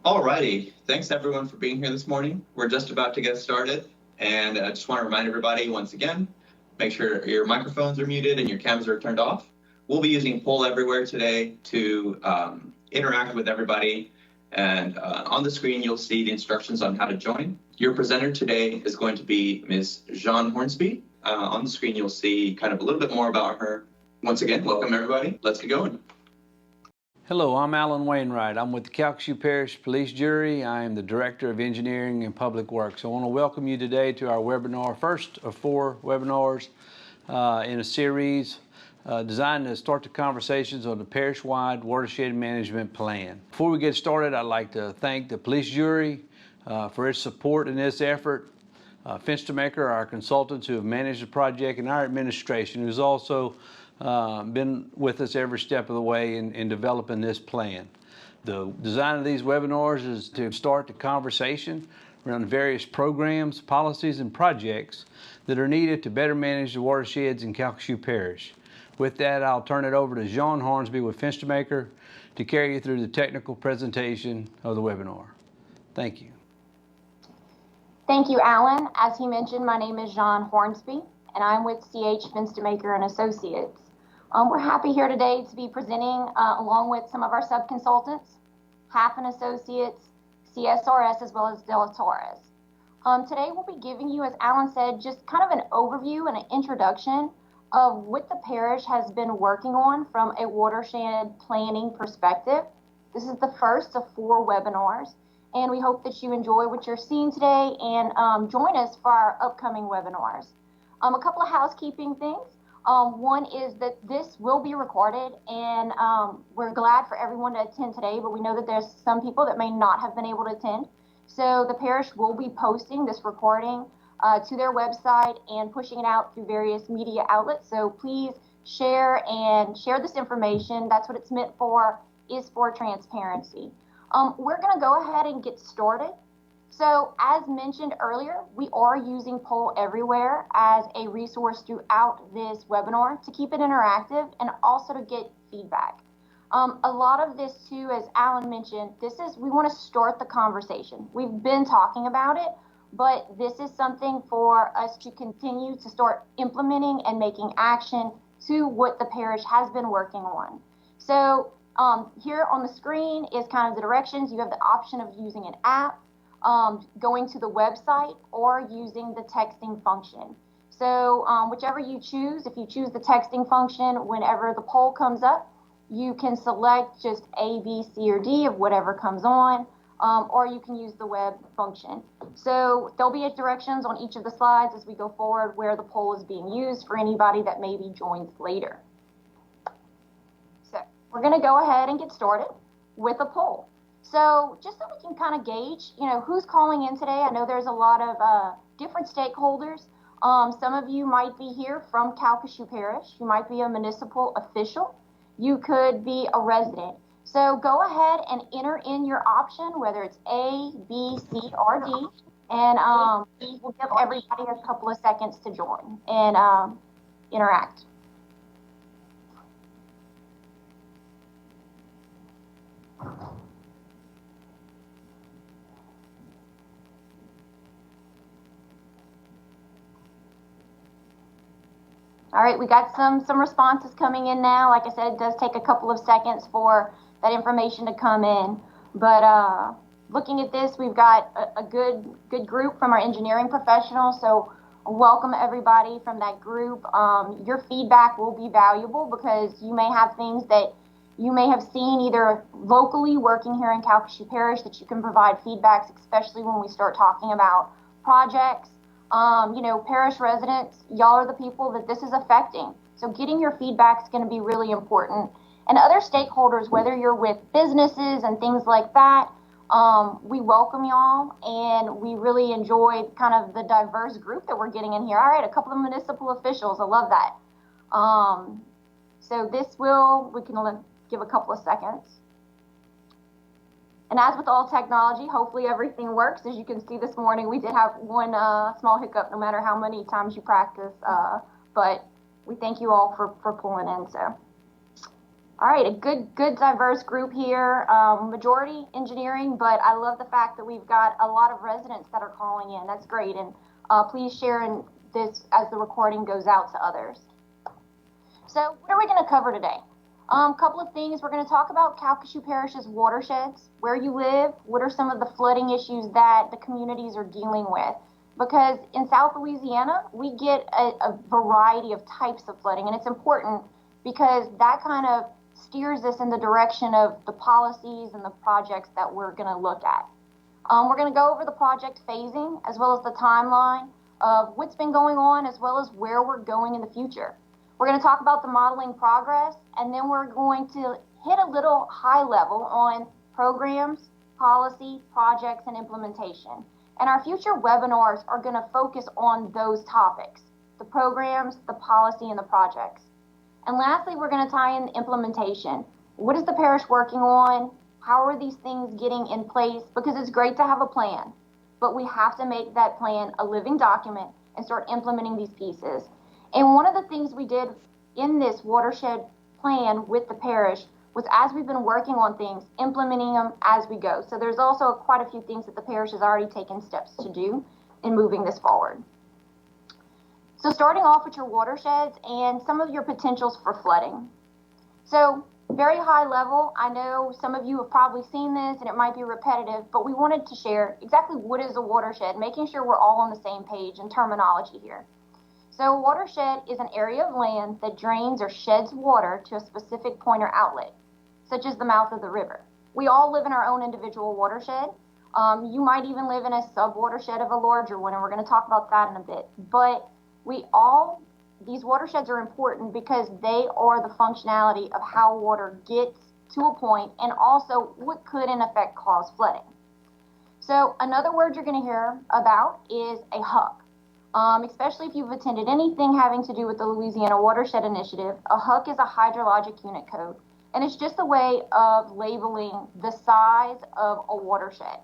Alrighty, thanks everyone for being here this morning. We're just about to get started, and I just want to remind everybody once again, make sure your microphones are muted and your cameras are turned off. We'll be using Poll Everywhere today to interact with everybody, and on the screen you'll see the instructions on how to join. Your presenter today is going to be Ms. Jean Hornsby. On the screen you'll see kind of a little bit more about her. Once again, welcome everybody. Let's get going. Hello, I'm Alan Wainwright. I'm with the Calcasieu Parish Police Jury. I am the Director of Engineering and Public Works. I want to welcome you today to our webinar, first of 4 webinars in a series designed to start the conversations on the parish-wide watershed management plan. Before we get started, I'd like to thank the Police Jury for its support in this effort, Finstermaker, our consultants who have managed the project, and our administration, who's also been with us every step of the way in developing this plan. The design of these webinars is to start the conversation around various programs, policies, and projects that are needed to better manage the watersheds in Calcasieu Parish. With that, I'll turn it over to Jean Hornsby with Finstermaker to carry you through the technical presentation of the webinar. Thank you. Thank you, Alan. As he mentioned, my name is Jean Hornsby, and I'm with CH Finstermaker and Associates. We're happy here today to be presenting along with some of our sub-consultants, Half Associates, CSRS, as well as De La Torres. Today we'll be giving you, as Alan said, just kind of an overview and an introduction of what the parish has been working on from a watershed planning perspective. This is the first of 4 webinars, and we hope that you enjoy what you're seeing today and join us for our upcoming webinars. A couple of housekeeping things. One is that this will be recorded, and we're glad for everyone to attend today, but we know that there's some people that may not have been able to attend. So the parish will be posting this recording to their website and pushing it out through various media outlets. So please share this information. That's what it's meant for, is for transparency. We're going to go ahead and get started. So as mentioned earlier, we are using Poll Everywhere as a resource throughout this webinar to keep it interactive and also to get feedback. A lot of this too, as Alan mentioned, we want to start the conversation. We've been talking about it, but this is something for us to continue to start implementing and making action to what the parish has been working on. So here on the screen is kind of the directions. You have the option of using an app, going to the website, or using the texting function. So whichever you choose, if you choose the texting function, whenever the poll comes up, you can select just A, B, C, or D of whatever comes on, or you can use the web function. So there'll be directions on each of the slides as we go forward where the poll is being used for anybody that maybe joins later. So we're going to go ahead and get started with a poll. So just so we can kind of gauge, who's calling in today. I know there's a lot of different stakeholders. Some of you might be here from Calcasieu Parish. You might be a municipal official. You could be a resident. So go ahead and enter in your option, whether it's A, B, C, or D, and we'll give everybody a couple of seconds to join and interact. All right, we got some responses coming in now. Like I said, it does take a couple of seconds for that information to come in. But looking at this, we've got a good group from our engineering professionals. So welcome everybody from that group. Your feedback will be valuable because you may have things that you may have seen either locally working here in Calcasieu Parish that you can provide feedbacks, especially when we start talking about projects. Parish residents, y'all are the people that this is affecting. So getting your feedback is going to be really important. And other stakeholders, whether you're with businesses and things like that, we welcome y'all, and we really enjoy kind of the diverse group that we're getting in here. All right, a couple of municipal officials, I love that. So we can give a couple of seconds. And as with all technology, hopefully everything works. As you can see this morning, we did have one small hiccup, no matter how many times you practice. But we thank you all for pulling in. So All right, a good diverse group here. Majority engineering, but I love the fact that we've got a lot of residents that are calling in. That's great, and please share in this as the recording goes out to others. So what are we going to cover today? Couple of things. We're going to talk about Calcasieu Parish's watersheds, where you live, what are some of the flooding issues that the communities are dealing with. Because in South Louisiana, we get a variety of types of flooding, and it's important because that kind of steers us in the direction of the policies and the projects that we're going to look at. We're going to go over the project phasing as well as the timeline of what's been going on as well as where we're going in the future. We're going to talk about the modeling progress, and then we're going to hit a little high level on programs, policy, projects, and implementation. And our future webinars are going to focus on those topics, the programs, the policy, and the projects. And lastly, we're going to tie in the implementation. What is the parish working on? How are these things getting in place? Because it's great to have a plan, but we have to make that plan a living document and start implementing these pieces. And one of the things we did in this watershed plan with the parish was, as we've been working on things, implementing them as we go. So there's also quite a few things that the parish has already taken steps to do in moving this forward. So starting off with your watersheds and some of your potentials for flooding. So very high level, I know some of you have probably seen this and it might be repetitive, but we wanted to share exactly what is a watershed, making sure we're all on the same page in terminology here. So a watershed is an area of land that drains or sheds water to a specific point or outlet, such as the mouth of the river. We all live in our own individual watershed. You might even live in a sub-watershed of a larger one, and we're going to talk about that in a bit. But these watersheds are important because they are the functionality of how water gets to a point and also what could in effect cause flooding. So another word you're going to hear about is a HUC. Especially if you've attended anything having to do with the Louisiana Watershed Initiative, a HUC is a hydrologic unit code, and it's just a way of labeling the size of a watershed.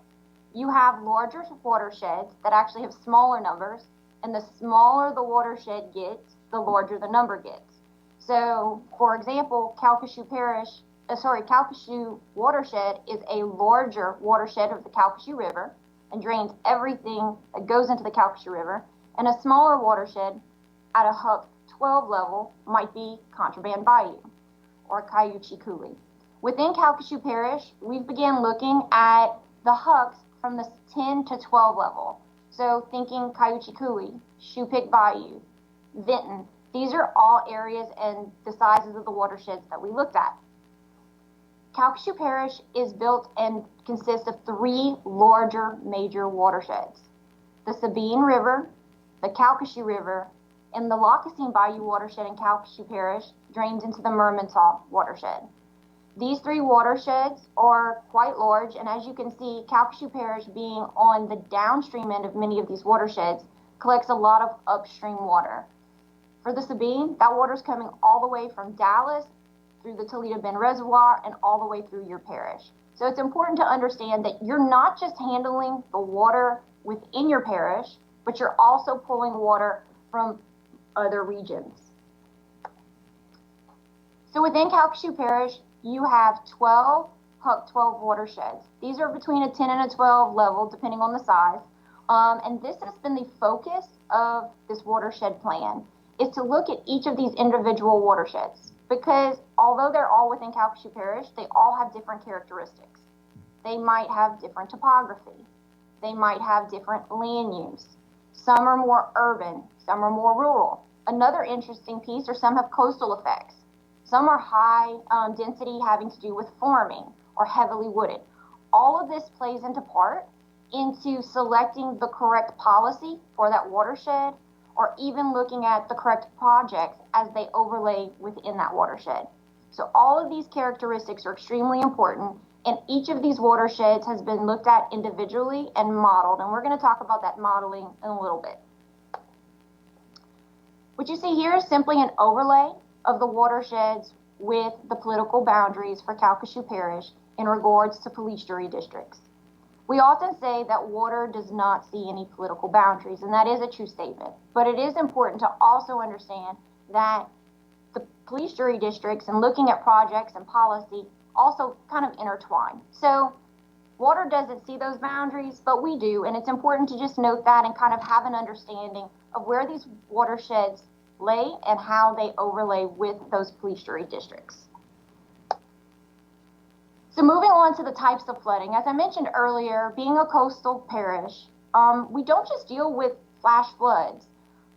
You have larger watersheds that actually have smaller numbers, and the smaller the watershed gets, the larger the number gets. So, for example, Calcasieu Watershed is a larger watershed of the Calcasieu River and drains everything that goes into the Calcasieu River, and a smaller watershed at a HUC 12 level might be Contraband Bayou or Cayuchi Coulee. Within Calcasieu Parish, we began looking at the HUCs from the 10 to 12 level. So thinking Cayuchi Coulee, Shoepick Bayou, Vinton, these are all areas and the sizes of the watersheds that we looked at. Calcasieu Parish is built and consists of 3 larger major watersheds: the Sabine River, the Calcasieu River, and the Lacassine Bayou watershed in Calcasieu Parish drains into the Mermentau watershed. These 3 watersheds are quite large, and as you can see, Calcasieu Parish, being on the downstream end of many of these watersheds, collects a lot of upstream water. For the Sabine, that water is coming all the way from Dallas through the Toledo Bend Reservoir and all the way through your parish. So it's important to understand that you're not just handling the water within your parish, but you're also pulling water from other regions. So within Calcasieu Parish, you have 12 HUC 12 watersheds. These are between a 10 and a 12 level, depending on the size. And this has been the focus of this watershed plan, is to look at each of these individual watersheds, because although they're all within Calcasieu Parish, they all have different characteristics. They might have different topography. They might have different land use. Some are more urban, some are more rural. Another interesting piece, or some have coastal effects. Some are high density, having to do with farming or heavily wooded. All of this plays into part into selecting the correct policy for that watershed, or even looking at the correct projects as they overlay within that watershed. So all of these characteristics are extremely important, and each of these watersheds has been looked at individually and modeled, and we're going to talk about that modeling in a little bit. What you see here is simply an overlay of the watersheds with the political boundaries for Calcasieu Parish in regards to police jury districts. We often say that water does not see any political boundaries, and that is a true statement. But it is important to also understand that the police jury districts and looking at projects and policy also kind of intertwine. So water doesn't see those boundaries, but we do, and it's important to just note that and kind of have an understanding of where these watersheds lay and how they overlay with those police jury districts. So moving on to the types of flooding, as I mentioned earlier, being a coastal parish, we don't just deal with flash floods,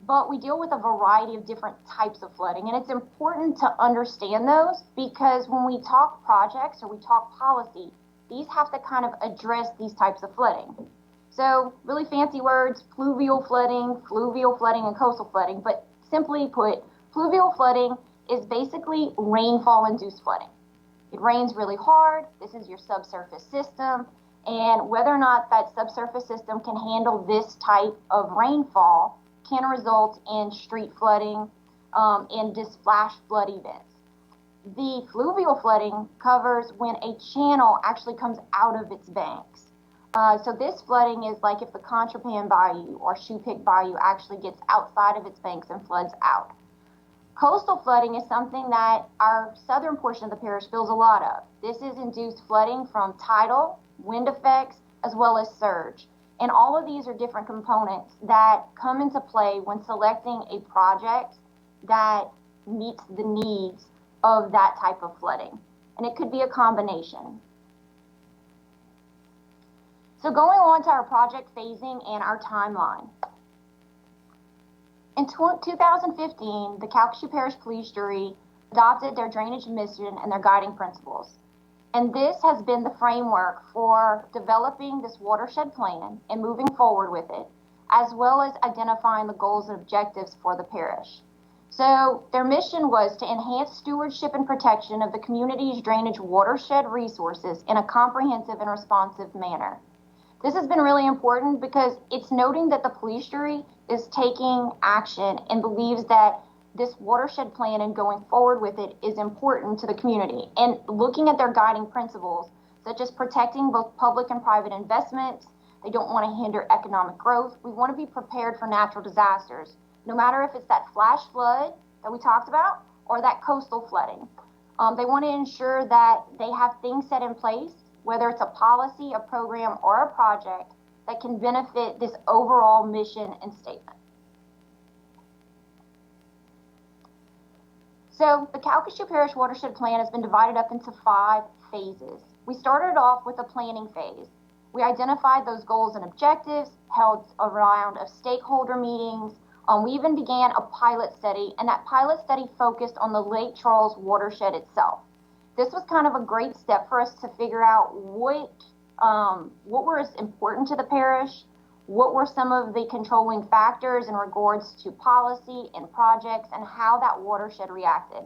but we deal with a variety of different types of flooding. And it's important to understand those because when we talk projects or we talk policy, these have to kind of address these types of flooding. So really fancy words, fluvial flooding, and coastal flooding. But simply put, fluvial flooding is basically rainfall-induced flooding. It rains really hard. This is your subsurface system. And whether or not that subsurface system can handle this type of rainfall can result in street flooding and just flash flood events. The fluvial flooding covers when a channel actually comes out of its banks. So this flooding is like if the Contrapan Bayou or Shoepick Bayou actually gets outside of its banks and floods out. Coastal flooding is something that our southern portion of the parish feels a lot of. This is induced flooding from tidal, wind effects, as well as surge. And all of these are different components that come into play when selecting a project that meets the needs of that type of flooding. And it could be a combination. So going on to our project phasing and our timeline. In 2015, the Calcasieu Parish Police Jury adopted their drainage mission and their guiding principles. And this has been the framework for developing this watershed plan and moving forward with it, as well as identifying the goals and objectives for the parish. So their mission was to enhance stewardship and protection of the community's drainage watershed resources in a comprehensive and responsive manner. This has been really important because it's noting that the police jury is taking action and believes that this watershed plan and going forward with it is important to the community. And looking at their guiding principles, such as protecting both public and private investments, they don't want to hinder economic growth. We want to be prepared for natural disasters, no matter if it's that flash flood that we talked about or that coastal flooding. They want to ensure that they have things set in place, whether it's a policy, a program, or a project that can benefit this overall mission and statement. So the Calcasieu Parish Watershed Plan has been divided up into 5 phases. We started off with a planning phase. We identified those goals and objectives, held a round of stakeholder meetings. We even began a pilot study, and that pilot study focused on the Lake Charles watershed itself. This was kind of a great step for us to figure out what was important to the parish, what were some of the controlling factors in regards to policy and projects, and how that watershed reacted.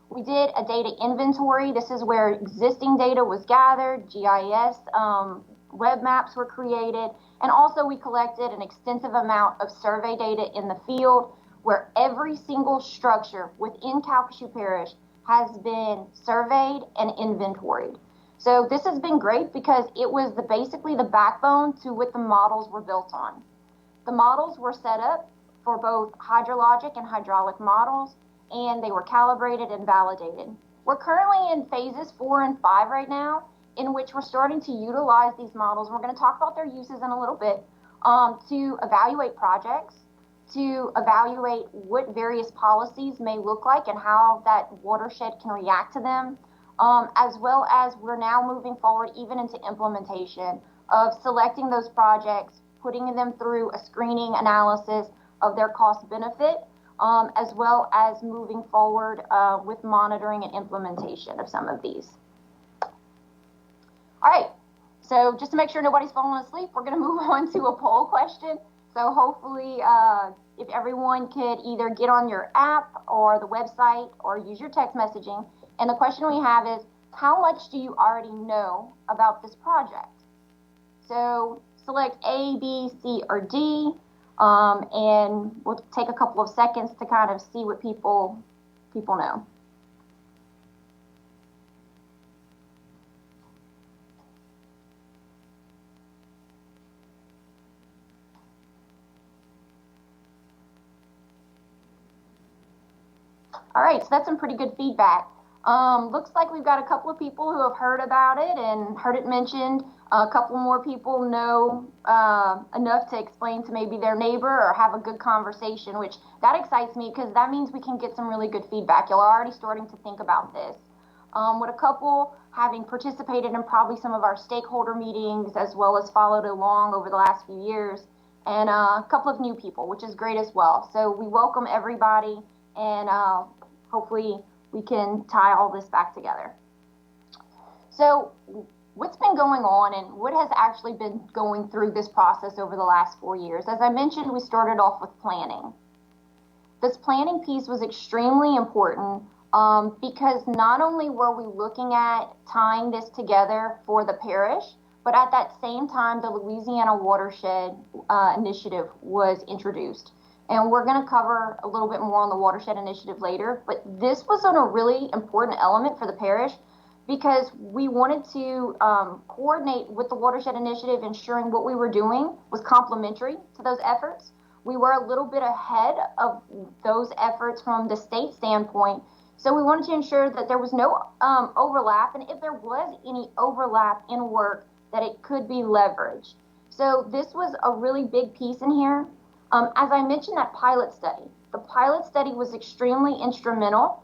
We did a data inventory. This is where existing data was gathered, GIS web maps were created, and also we collected an extensive amount of survey data in the field where every single structure within Calcasieu Parish has been surveyed and inventoried. So this has been great because it was basically the backbone to what the models were built on. The models were set up for both hydrologic and hydraulic models, and they were calibrated and validated. We're currently in phases 4 and 5 right now, in which we're starting to utilize these models. We're going to talk about their uses in a little bit to evaluate projects, to evaluate what various policies may look like and how that watershed can react to them, as well as we're now moving forward even into implementation of selecting those projects, putting them through a screening analysis of their cost benefit, as well as moving forward with monitoring and implementation of some of these. All right, so just to make sure nobody's falling asleep, we're going to move on to a poll question. So hopefully, if everyone could either get on your app or the website or use your text messaging. And the question we have is, how much do you already know about this project? So select A, B, C, or D, and we'll take a couple of seconds to kind of see what people know. All right, so that's some pretty good feedback. Looks like we've got a couple of people who have heard about it and heard it mentioned. A couple more people know enough to explain to maybe their neighbor or have a good conversation, which that excites me because that means we can get some really good feedback. Y'all are already starting to think about this. With a couple having participated in probably some of our stakeholder meetings as well as followed along over the last few years, and a couple of new people, which is great as well. So we welcome everybody, and hopefully we can tie all this back together. So what's been going on and what has actually been going through this process over the last 4 years? As I mentioned, we started off with planning. This planning piece was extremely important because not only were we looking at tying this together for the parish, but at that same time, the Louisiana Watershed initiative was introduced. And we're going to cover a little bit more on the Watershed initiative later, but this was a really important element for the parish because we wanted to coordinate with the Watershed initiative, ensuring what we were doing was complementary to those efforts. We were a little bit ahead of those efforts from the state standpoint, so we wanted to ensure that there was no overlap, and if there was any overlap in work, that it could be leveraged. So this was a really big piece in here. As I mentioned, that pilot study. The pilot study was extremely instrumental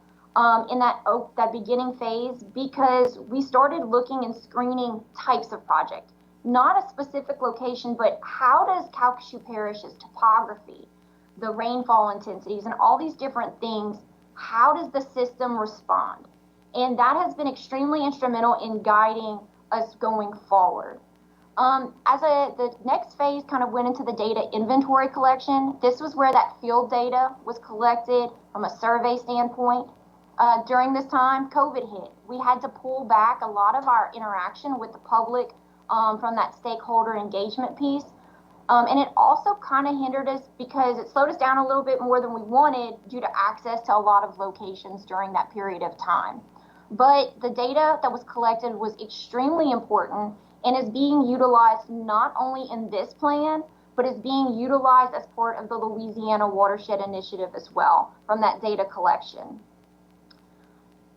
in that beginning phase because we started looking and screening types of project. Not a specific location, but how does Calcasieu Parish's topography, the rainfall intensities, and all these different things, how does the system respond? And that has been extremely instrumental in guiding us going forward. The next phase kind of went into the data inventory collection. This was where that field data was collected from a survey standpoint. During this time, COVID hit. We had to pull back a lot of our interaction with the public from that stakeholder engagement piece. And it also kind of hindered us because it slowed us down a little bit more than we wanted due to access to a lot of locations during that period of time. But the data that was collected was extremely important and is being utilized not only in this plan, but is being utilized as part of the Louisiana Watershed Initiative as well from that data collection.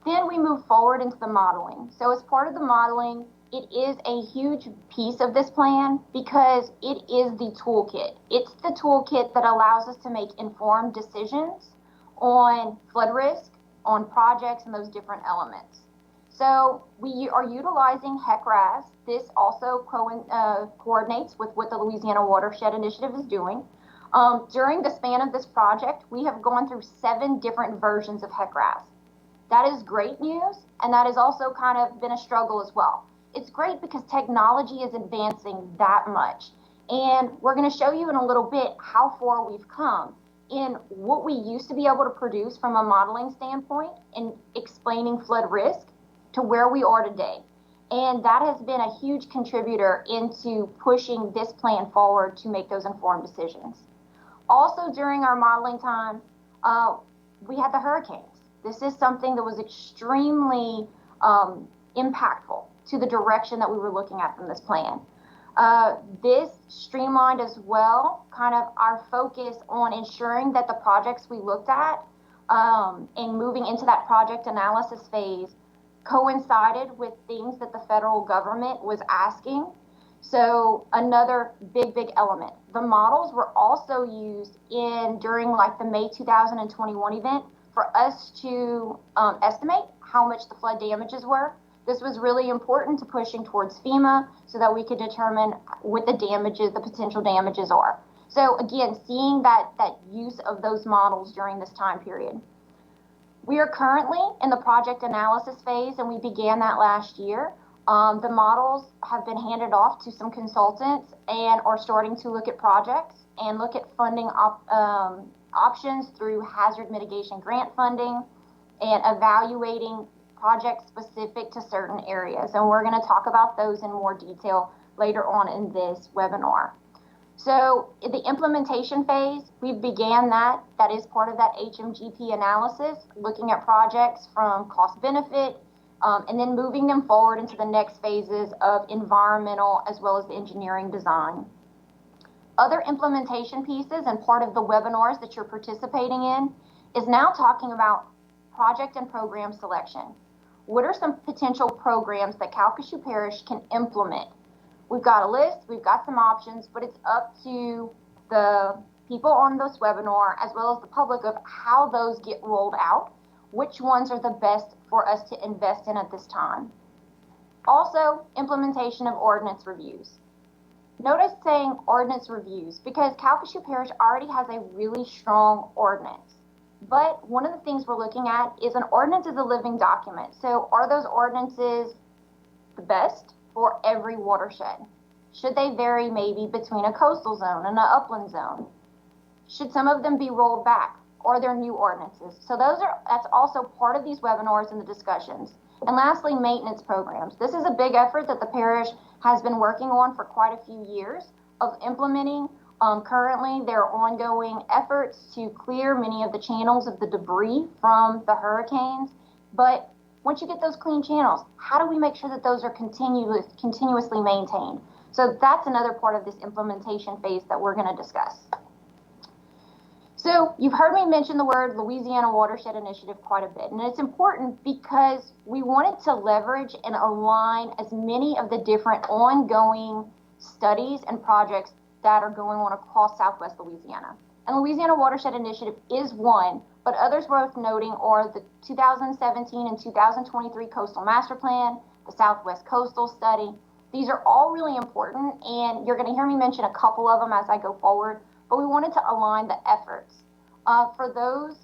Then we move forward into the modeling. So as part of the modeling, it is a huge piece of this plan because it is the toolkit. It's the toolkit that allows us to make informed decisions on flood risk, on projects, and those different elements. So we are utilizing HEC-RAS. This also coordinates with what the Louisiana Watershed Initiative is doing. During the span of this project, we have gone through 7 different versions of HEC-RAS. That is great news, and that has also kind of been a struggle as well. It's great because technology is advancing that much. And we're going to show you in a little bit how far we've come in what we used to be able to produce from a modeling standpoint and explaining flood risk to where we are today. And that has been a huge contributor into pushing this plan forward to make those informed decisions. Also, during our modeling time, we had the hurricanes. This is something that was extremely impactful to the direction that we were looking at from this plan. This streamlined as well kind of our focus on ensuring that the projects we looked at and moving into that project analysis phase coincided with things that the federal government was asking. So another big element. The models were also used during like the May 2021 event for us to estimate how much the flood damages were. This was really important to pushing towards FEMA so that we could determine what the potential damages are. So again, seeing that use of those models during this time period. We are currently in the project analysis phase, and we began that last year. The models have been handed off to some consultants and are starting to look at projects and look at funding options through hazard mitigation grant funding and evaluating projects specific to certain areas. And we're going to talk about those in more detail later on in this webinar. So in the implementation phase, we began that is part of that HMGP analysis, looking at projects from cost benefit, and then moving them forward into the next phases of environmental as well as the engineering design. Other implementation pieces and part of the webinars that you're participating in is now talking about project and program selection. What are some potential programs that Calcasieu Parish can implement? We've got a list, we've got some options, but it's up to the people on this webinar as well as the public of how those get rolled out, which ones are the best for us to invest in at this time. Also, implementation of ordinance reviews. Notice saying ordinance reviews because Calcasieu Parish already has a really strong ordinance. But one of the things we're looking at is an ordinance is a living document. So are those ordinances the best for every watershed? Should they vary maybe between a coastal zone and an upland zone? Should some of them be rolled back? Or they're new ordinances? So that's also part of these webinars and the discussions. And lastly, maintenance programs. This is a big effort that the parish has been working on for quite a few years of implementing. Currently, there are ongoing efforts to clear many of the channels of the debris from the hurricanes. But once you get those clean channels, how do we make sure that those are continuously maintained? So that's another part of this implementation phase that we're going to discuss. So you've heard me mention the word Louisiana Watershed Initiative quite a bit, and it's important because we wanted to leverage and align as many of the different ongoing studies and projects that are going on across Southwest Louisiana. And Louisiana Watershed Initiative is one, but others worth noting are the 2017 and 2023 Coastal Master Plan, the Southwest Coastal Study. These are all really important, and you're going to hear me mention a couple of them as I go forward. But we wanted to align the efforts. For those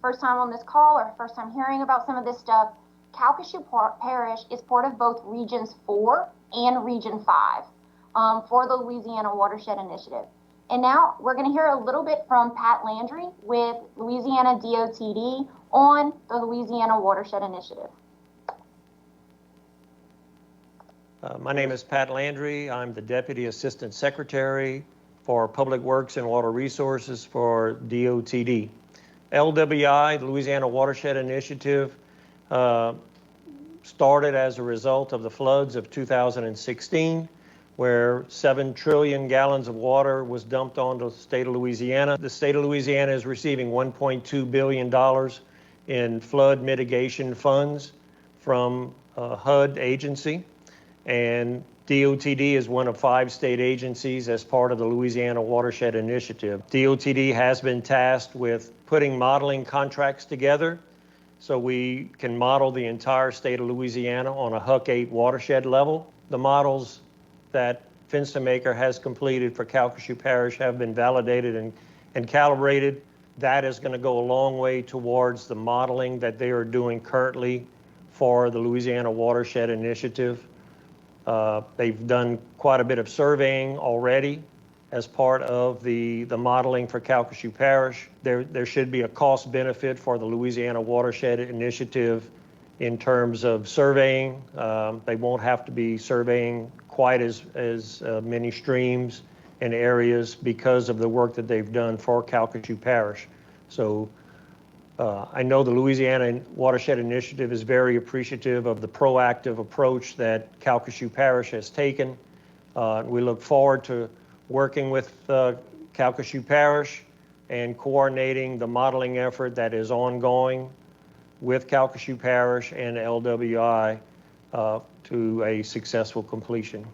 first time on this call or first time hearing about some of this stuff, Calcasieu Parish is part of both Regions 4 and Region 5 for the Louisiana Watershed Initiative. And now we're going to hear a little bit from Pat Landry with Louisiana DOTD on the Louisiana Watershed Initiative. My name is Pat Landry. I'm the Deputy Assistant Secretary for Public Works and Water Resources for DOTD. LWI, the Louisiana Watershed Initiative, started as a result of the floods of 2016, where 7 trillion gallons of water was dumped onto the state of Louisiana. The state of Louisiana is receiving $1.2 billion in flood mitigation funds from HUD agency, and DOTD is one of 5 state agencies as part of the Louisiana Watershed Initiative. DOTD has been tasked with putting modeling contracts together so we can model the entire state of Louisiana on a HUC 8 watershed level. The models that Finstamaker has completed for Calcasieu Parish have been validated and calibrated. That is going to go a long way towards the modeling that they are doing currently for the Louisiana Watershed Initiative. They've done quite a bit of surveying already as part of the modeling for Calcasieu Parish. There should be a cost benefit for the Louisiana Watershed Initiative in terms of surveying. They won't have to be surveying quite as many streams and areas because of the work that they've done for Calcasieu Parish. So I know the Louisiana Watershed Initiative is very appreciative of the proactive approach that Calcasieu Parish has taken. We look forward to working with Calcasieu Parish and coordinating the modeling effort that is ongoing with Calcasieu Parish and LWI to a successful completion.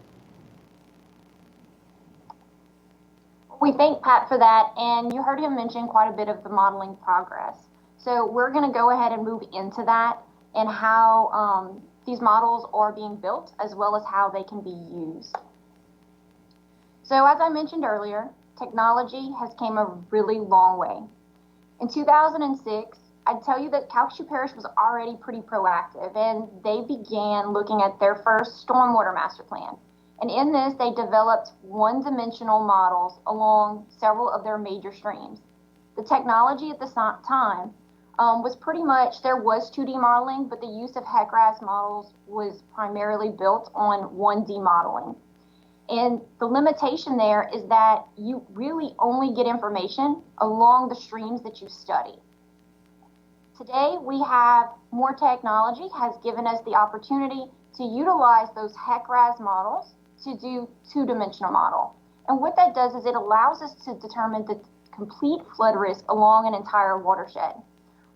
We thank Pat for that, and you heard him mention quite a bit of the modeling progress. So we're going to go ahead and move into that and how these models are being built as well as how they can be used. So as I mentioned earlier, technology has came a really long way. In 2006, I'd tell you that Calcasieu Parish was already pretty proactive, and they began looking at their first stormwater master plan. And in this, they developed one-dimensional models along several of their major streams. The technology at the time was pretty much, there was 2D modeling, but the use of HEC-RAS models was primarily built on 1D modeling. And the limitation there is that you really only get information along the streams that you study. Today, we have more technology has given us the opportunity to utilize those HEC-RAS models to do two-dimensional model. And what that does is it allows us to determine the complete flood risk along an entire watershed.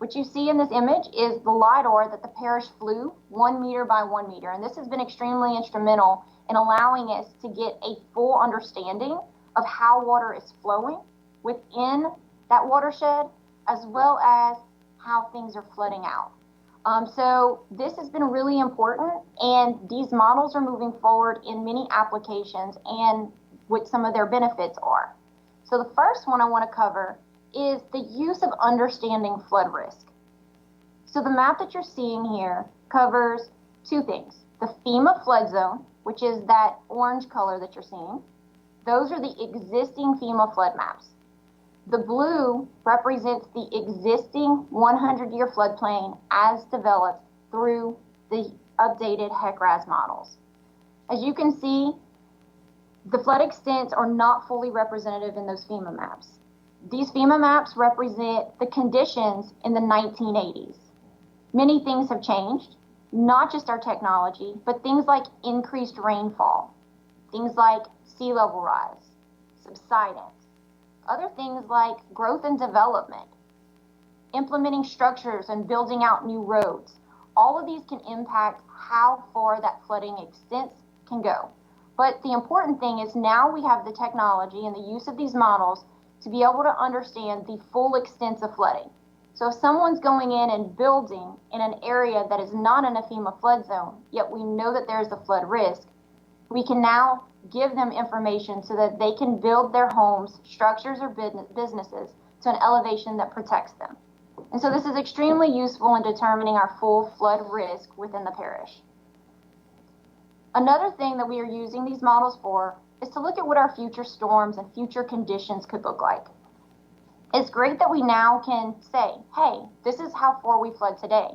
What you see in this image is the LIDAR that the parish flew 1 meter by 1 meter. And this has been extremely instrumental in allowing us to get a full understanding of how water is flowing within that watershed, as well as how things are flooding out. So this has been really important, and these models are moving forward in many applications and what some of their benefits are. So the first one I want to cover is the use of understanding flood risk. So the map that you're seeing here covers two things. The FEMA flood zone, which is that orange color that you're seeing. Those are the existing FEMA flood maps. The blue represents the existing 100-year floodplain as developed through the updated HEC-RAS models. As you can see, the flood extents are not fully representative in those FEMA maps. These FEMA maps represent the conditions in the 1980s. Many things have changed, not just our technology, but things like increased rainfall, things like sea level rise, subsidence, other things like growth and development, implementing structures and building out new roads. All of these can impact how far that flooding extents can go. But the important thing is now we have the technology and the use of these models to be able to understand the full extent of flooding. So if someone's going in and building in an area that is not in a FEMA flood zone, yet we know that there's a flood risk, we can now give them information so that they can build their homes, structures, or businesses to an elevation that protects them. And so this is extremely useful in determining our full flood risk within the parish. Another thing that we are using these models for is to look at what our future storms and future conditions could look like. It's great that we now can say, hey, this is how far we flood today.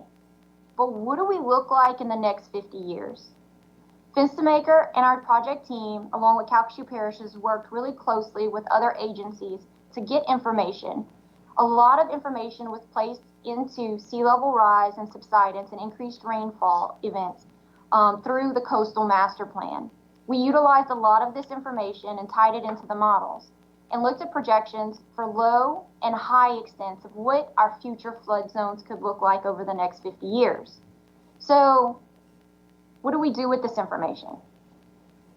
But what do we look like in the next 50 years? Fenstermaker and our project team, along with Calcasieu Parish, has worked really closely with other agencies to get information. A lot of information was placed into sea level rise and subsidence and increased rainfall events through the Coastal Master Plan. We utilized a lot of this information and tied it into the models and looked at projections for low and high extents of what our future flood zones could look like over the next 50 years. So what do we do with this information?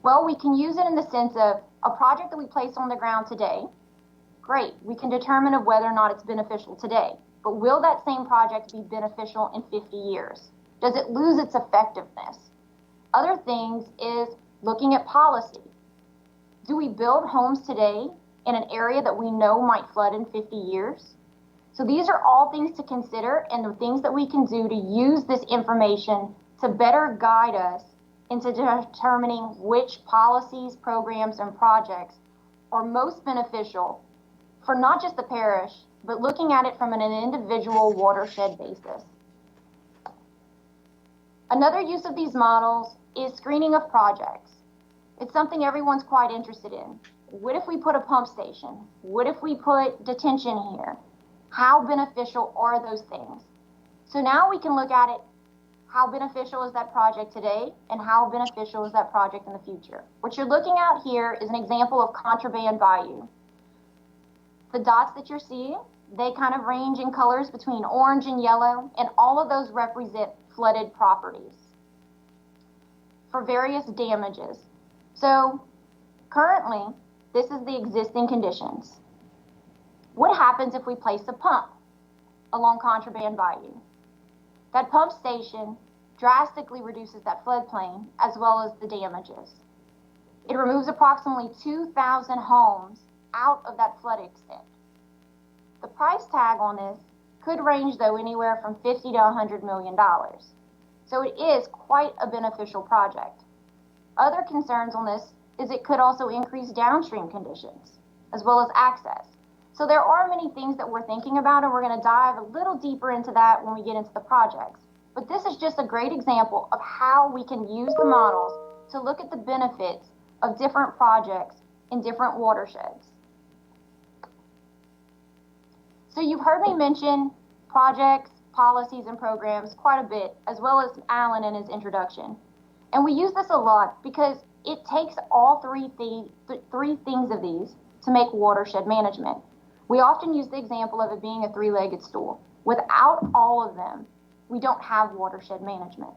Well, we can use it in the sense of a project that we place on the ground today. Great, we can determine of whether or not it's beneficial today. But will that same project be beneficial in 50 years? Does it lose its effectiveness? Other things is looking at policy. Do we build homes today in an area that we know might flood in 50 years? So these are all things to consider and the things that we can do to use this information to better guide us into determining which policies, programs, and projects are most beneficial for not just the parish, but looking at it from an individual watershed basis. Another use of these models is screening of projects. It's something everyone's quite interested in. What if we put a pump station? What if we put detention here? How beneficial are those things? So now we can look at it, how beneficial is that project today and how beneficial is that project in the future? What you're looking at here is an example of Contraband Bayou. The dots that you're seeing, they kind of range in colors between orange and yellow, and all of those represent flooded properties for various damages. So currently, this is the existing conditions. What happens if we place a pump along Contraband Bayou? That pump station drastically reduces that floodplain as well as the damages. It removes approximately 2,000 homes out of that flood extent. The price tag on this could range, though, anywhere from $50 to $100 million. So it is quite a beneficial project. Other concerns on this is it could also increase downstream conditions as well as access. So there are many things that we're thinking about, and we're going to dive a little deeper into that when we get into the projects. But this is just a great example of how we can use the models to look at the benefits of different projects in different watersheds. So you've heard me mention projects, policies, and programs quite a bit, as well as Alan in his introduction. And we use this a lot because it takes all three things of these to make watershed management. We often use the example of it being a three-legged stool. Without all of them, we don't have watershed management.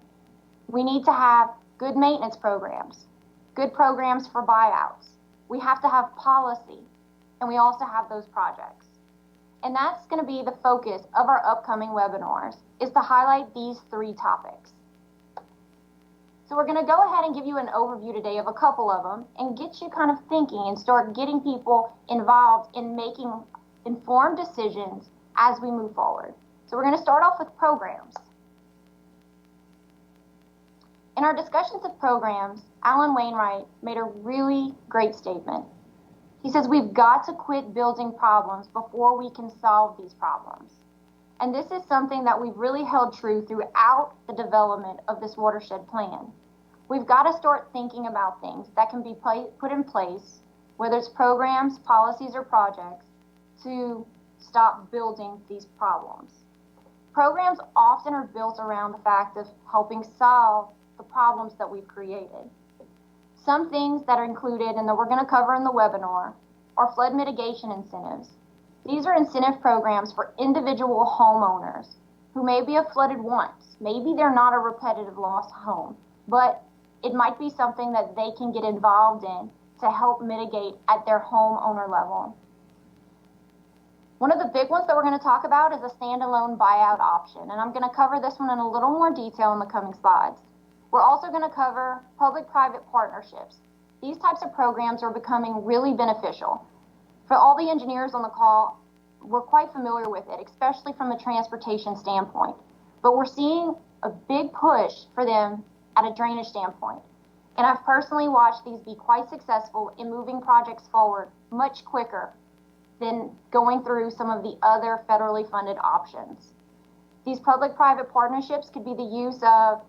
We need to have good maintenance programs, good programs for buyouts. We have to have policy, and we also have those projects. And that's going to be the focus of our upcoming webinars, is to highlight these 3 topics. So we're going to go ahead and give you an overview today of a couple of them and get you kind of thinking and start getting people involved in making informed decisions as we move forward. So we're going to start off with programs. In our discussions of programs, Alan Wainwright made a really great statement. He says we've got to quit building problems before we can solve these problems. And this is something that we've really held true throughout the development of this watershed plan. We've got to start thinking about things that can be put in place, whether it's programs, policies, or projects, to stop building these problems. Programs often are built around the fact of helping solve the problems that we've created. Some things that are included and that we're going to cover in the webinar are flood mitigation incentives. These are incentive programs for individual homeowners who maybe have flooded once. Maybe they're not a repetitive loss home, but it might be something that they can get involved in to help mitigate at their homeowner level. One of the big ones that we're going to talk about is a standalone buyout option, and I'm going to cover this one in a little more detail in the coming slides. We're also going to cover public-private partnerships. These types of programs are becoming really beneficial. For all the engineers on the call, we're quite familiar with it, especially from a transportation standpoint. But we're seeing a big push for them at a drainage standpoint. And I've personally watched these be quite successful in moving projects forward much quicker than going through some of the other federally funded options. These public-private partnerships could be the use of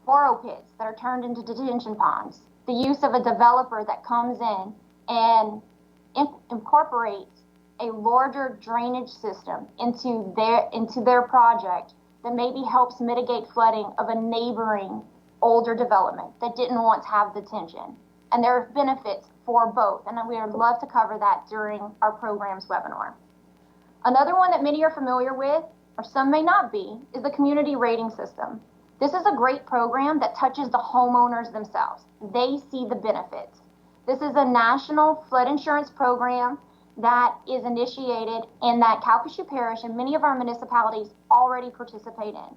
borrow pits that are turned into detention ponds, the use of a developer that comes in and incorporates a larger drainage system into their project that maybe helps mitigate flooding of a neighboring older development that didn't once have detention. And there are benefits for both, and we would love to cover that during our program's webinar. Another one that many are familiar with, or some may not be, is the community rating system. This is a great program that touches the homeowners themselves. They see the benefits. This is a national flood insurance program that is initiated and that Calcasieu Parish and many of our municipalities already participate in.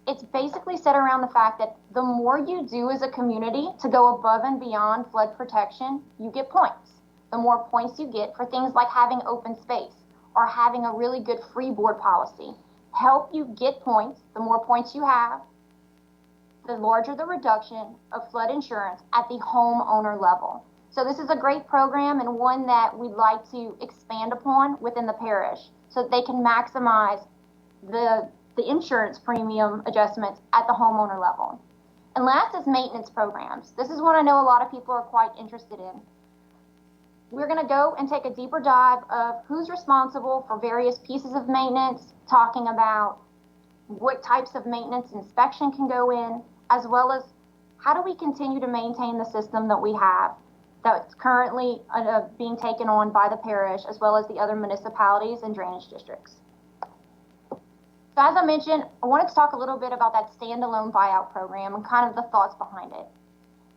It's basically set around the fact that the more you do as a community to go above and beyond flood protection, you get points. The more points you get for things like having open space or having a really good freeboard policy help you get points. The more points you have, the larger the reduction of flood insurance at the homeowner level. So this is a great program and one that we'd like to expand upon within the parish so that they can maximize the insurance premium adjustments at the homeowner level. And last is maintenance programs. This is one I know a lot of people are quite interested in. We're going to go and take a deeper dive of who's responsible for various pieces of maintenance, talking about what types of maintenance inspection can go in, as well as how do we continue to maintain the system that we have that's currently being taken on by the parish, as well as the other municipalities and drainage districts. So as I mentioned, I wanted to talk a little bit about that standalone buyout program and kind of the thoughts behind it.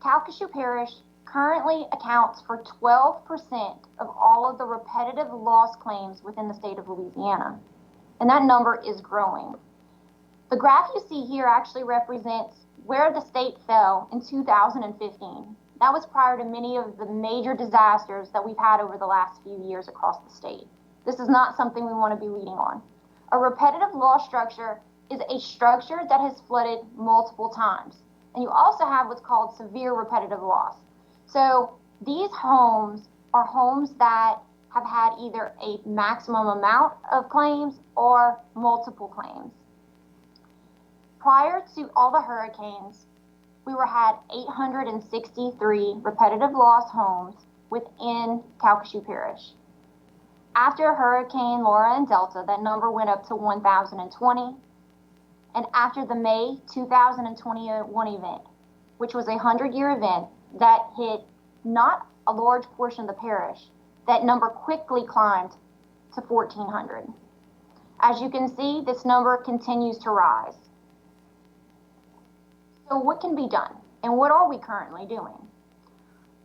Calcasieu Parish currently accounts for 12% of all of the repetitive loss claims within the state of Louisiana, and that number is growing. The graph you see here actually represents where the state fell in 2015. That was prior to many of the major disasters that we've had over the last few years across the state. This is not something we want to be leading on. A repetitive loss structure is a structure that has flooded multiple times. And you also have what's called severe repetitive loss. So these homes are homes that have had either a maximum amount of claims or multiple claims. Prior to all the hurricanes, we had 863 repetitive loss homes within Calcasieu Parish. After Hurricane Laura and Delta, that number went up to 1,020. And after the May 2021 event, which was a 100-year event that hit not a large portion of the parish, that number quickly climbed to 1,400. As you can see, this number continues to rise. So what can be done, and what are we currently doing?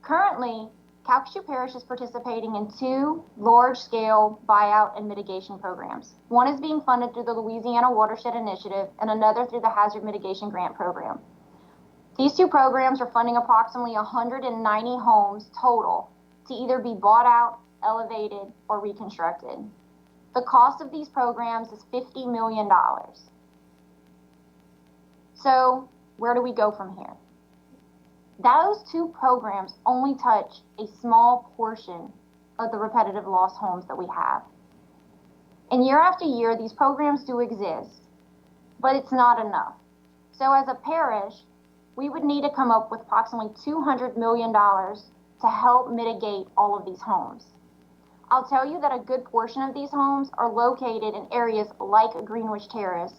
Currently, Calcasieu Parish is participating in 2 large-scale buyout and mitigation programs. One is being funded through the Louisiana Watershed Initiative and another through the Hazard Mitigation Grant Program. These 2 programs are funding approximately 190 homes total to either be bought out, elevated, or reconstructed. The cost of these programs is $50 million. So where do we go from here? Those 2 programs only touch a small portion of the repetitive loss homes that we have. And year after year, these programs do exist, but it's not enough. So as a parish, we would need to come up with approximately $200 million to help mitigate all of these homes. I'll tell you that a good portion of these homes are located in areas like Greenwich Terrace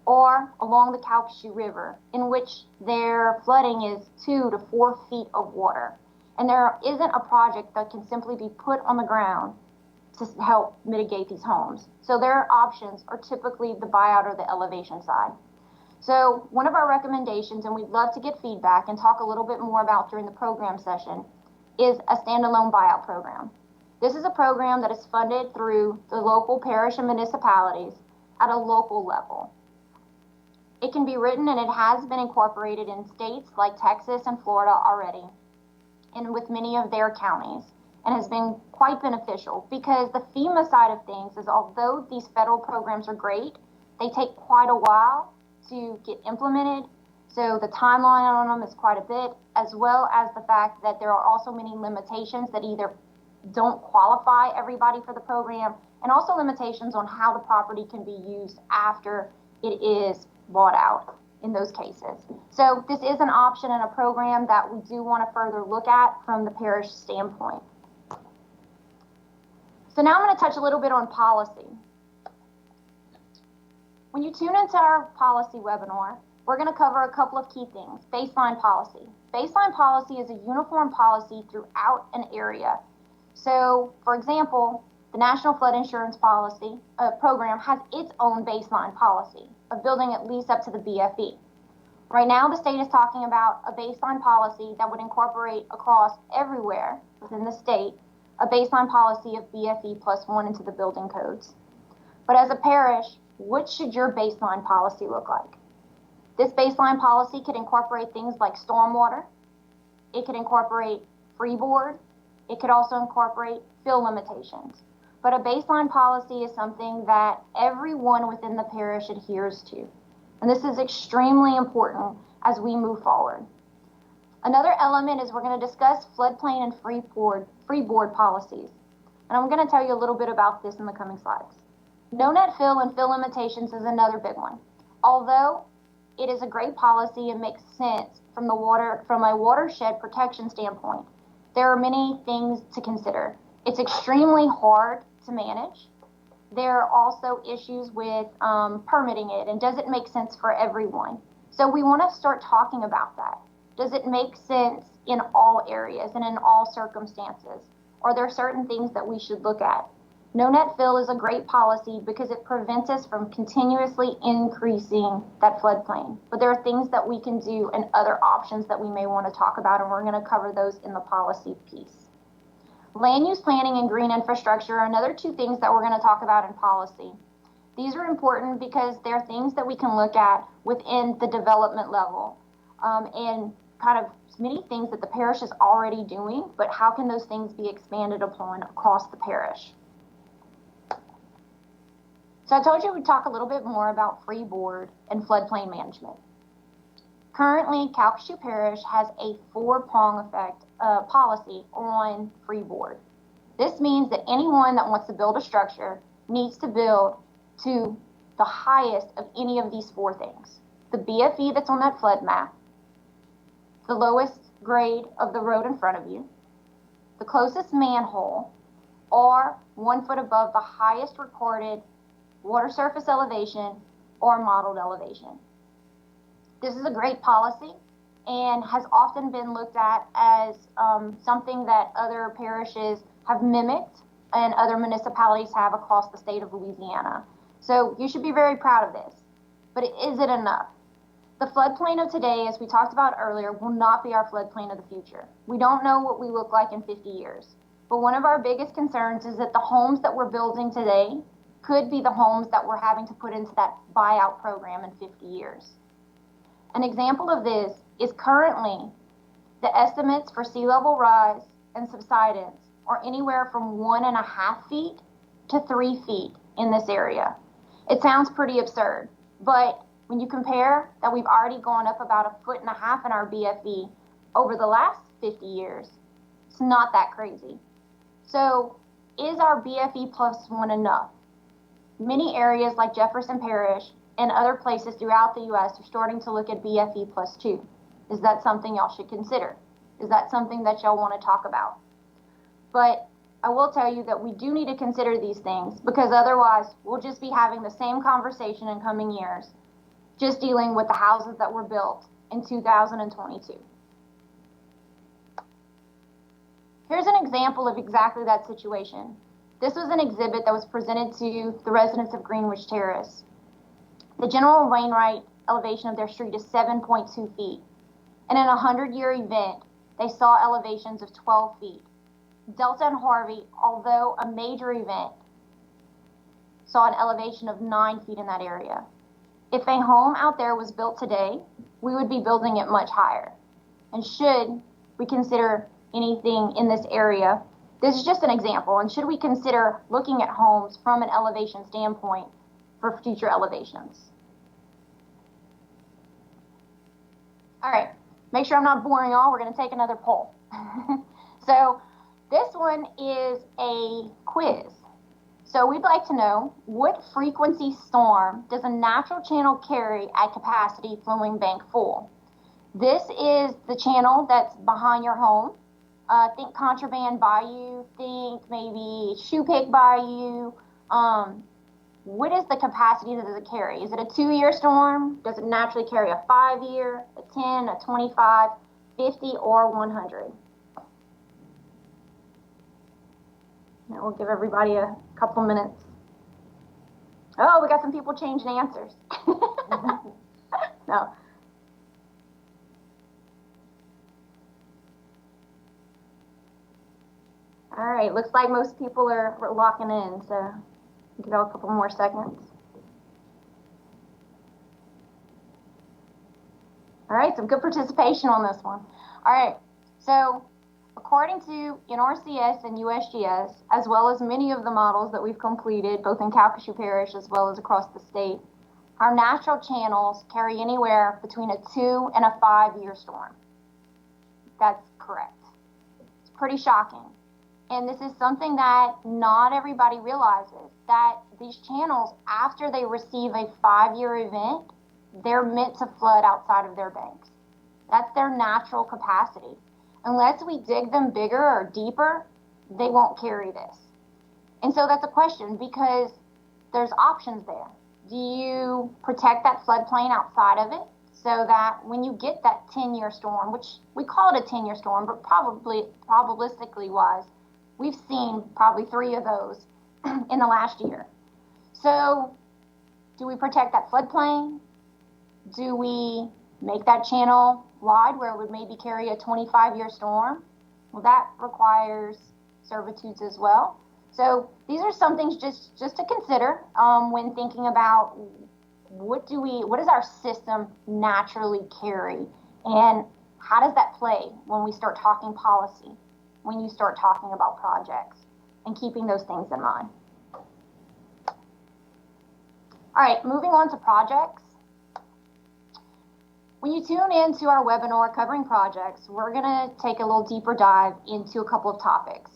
or along the Calcasieu River, in which their flooding is 2 to 4 feet of water. And there isn't a project that can simply be put on the ground to help mitigate these homes. So their options are typically the buyout or the elevation side. So one of our recommendations, and we'd love to get feedback and talk a little bit more about during the program session, is a standalone buyout program. This is a program that is funded through the local parish and municipalities at a local level. It can be written, and it has been incorporated in states like Texas and Florida already, and with many of their counties, and has been quite beneficial because the FEMA side of things is, although these federal programs are great, they take quite a while to get implemented. So the timeline on them is quite a bit, as well as the fact that there are also many limitations that either don't qualify everybody for the program, and also limitations on how the property can be used after it is bought out in those cases. So this is an option and a program that we do want to further look at from the parish standpoint. So now I'm going to touch a little bit on policy. When you tune into our policy webinar, we're going to cover a couple of key things. Baseline policy. Baseline policy is a uniform policy throughout an area. So, for example, the National Flood Insurance Policy program has its own baseline policy of building at least up to the BFE. Right now, the state is talking about a baseline policy that would incorporate across everywhere within the state a baseline policy of BFE +1 into the building codes. But as a parish, what should your baseline policy look like? This baseline policy could incorporate things like stormwater. It could incorporate freeboard. It could also incorporate fill limitations. But a baseline policy is something that everyone within the parish adheres to. And this is extremely important as we move forward. Another element is we're going to discuss floodplain and freeboard policies. And I'm going to tell you a little bit about this in the coming slides. No net fill and fill limitations is another big one. Although it is a great policy and makes sense from a watershed protection standpoint, there are many things to consider. It's extremely hard to manage. There are also issues with permitting it, and does it make sense for everyone? So we want to start talking about that. Does it make sense in all areas and in all circumstances? Are there certain things that we should look at? No net fill is a great policy because it prevents us from continuously increasing that floodplain. But there are things that we can do and other options that we may want to talk about, and we're going to cover those in the policy piece. Land use planning and green infrastructure are another 2 things that we're going to talk about in policy. These are important because they're things that we can look at within the development level and kind of many things that the parish is already doing, but how can those things be expanded upon across the parish? So I told you we'd talk a little bit more about freeboard and floodplain management. Currently, Calcasieu Parish has a 4-prong effect policy on freeboard. This means that anyone that wants to build a structure needs to build to the highest of any of these 4 things. The BFE that's on that flood map, the lowest grade of the road in front of you, the closest manhole, or 1 foot above the highest recorded water surface elevation or modeled elevation. This is a great policy and has often been looked at as something that other parishes have mimicked and other municipalities have across the state of Louisiana. So you should be very proud of this. But is it enough? The floodplain of today, as we talked about earlier, will not be our floodplain of the future. We don't know what we look like in 50 years. But one of our biggest concerns is that the homes that we're building today could be the homes that we're having to put into that buyout program in 50 years. An example of this is currently the estimates for sea level rise and subsidence are anywhere from 1.5 feet to 3 feet in this area. It sounds pretty absurd, but when you compare that we've already gone up about 1.5 feet in our BFE over the last 50 years, it's not that crazy. So is our BFE plus 1 enough? Many areas like Jefferson Parish and other places throughout the U.S. are starting to look at BFE plus 2. Is that something y'all should consider? Is that something that y'all want to talk about? But I will tell you that we do need to consider these things, because otherwise we'll just be having the same conversation in coming years, just dealing with the houses that were built in 2022. Here's an example of exactly that situation. This was an exhibit that was presented to the residents of Greenwich Terrace. The General Wainwright elevation of their street is 7.2 feet. And in a 100-year event, they saw elevations of 12 feet. Delta and Harvey, although a major event, saw an elevation of 9 feet in that area. If a home out there was built today, we would be building it much higher. And should we consider anything in this area, this is just an example, and should we consider looking at homes from an elevation standpoint for future elevations? All right, make sure I'm not boring y'all. We're going to take another poll. So this one is a quiz. So we'd like to know, what frequency storm does a natural channel carry at capacity flowing bank full? This is the channel that's behind your home. Think Contraband Bayou, think maybe Shoepick Bayou. What is the capacity that does it carry? Is it a 2-year storm? Does it naturally carry a 5-year, a 10, a 25, 50, or 100? And we'll give everybody a couple minutes. Oh, we got some people changing answers. No. All right, looks like most people are locking in, so give it a couple more seconds. All right, some good participation on this one. All right, so according to NRCS and USGS, as well as many of the models that we've completed, both in Calcasieu Parish as well as across the state, our natural channels carry anywhere between a 2 and a 5-year storm. That's correct. It's pretty shocking. And this is something that not everybody realizes, that these channels, after they receive a 5-year event, they're meant to flood outside of their banks. That's their natural capacity. Unless we dig them bigger or deeper, they won't carry this. And so that's a question, because there's options there. Do you protect that floodplain outside of it so that when you get that 10-year storm, which we call it a 10-year storm, but probabilistically wise, we've seen probably 3 of those in the last year. So do we protect that floodplain? Do we make that channel wide where it would maybe carry a 25-year storm? Well, that requires servitudes as well. So these are some things just to consider when thinking about what does our system naturally carry, and how does that play when we start talking policy, when you start talking about projects, and keeping those things in mind. All right, moving on to projects. When you tune into our webinar covering projects, we're going to take a little deeper dive into a couple of topics.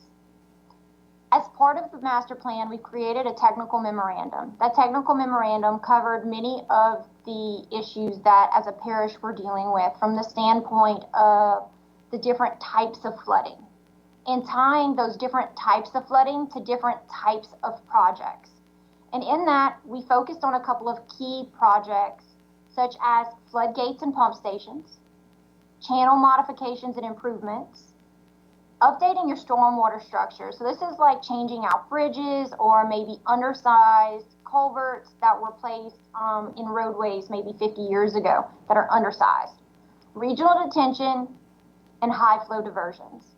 As part of the master plan, we created a technical memorandum. That technical memorandum covered many of the issues that as a parish we're dealing with from the standpoint of the different types of flooding, and tying those different types of flooding to different types of projects. And in that, we focused on a couple of key projects, such as floodgates and pump stations, channel modifications and improvements, updating your stormwater structure. So this is like changing out bridges or maybe undersized culverts that were placed in roadways maybe 50 years ago that are undersized, regional detention, and high flow diversions.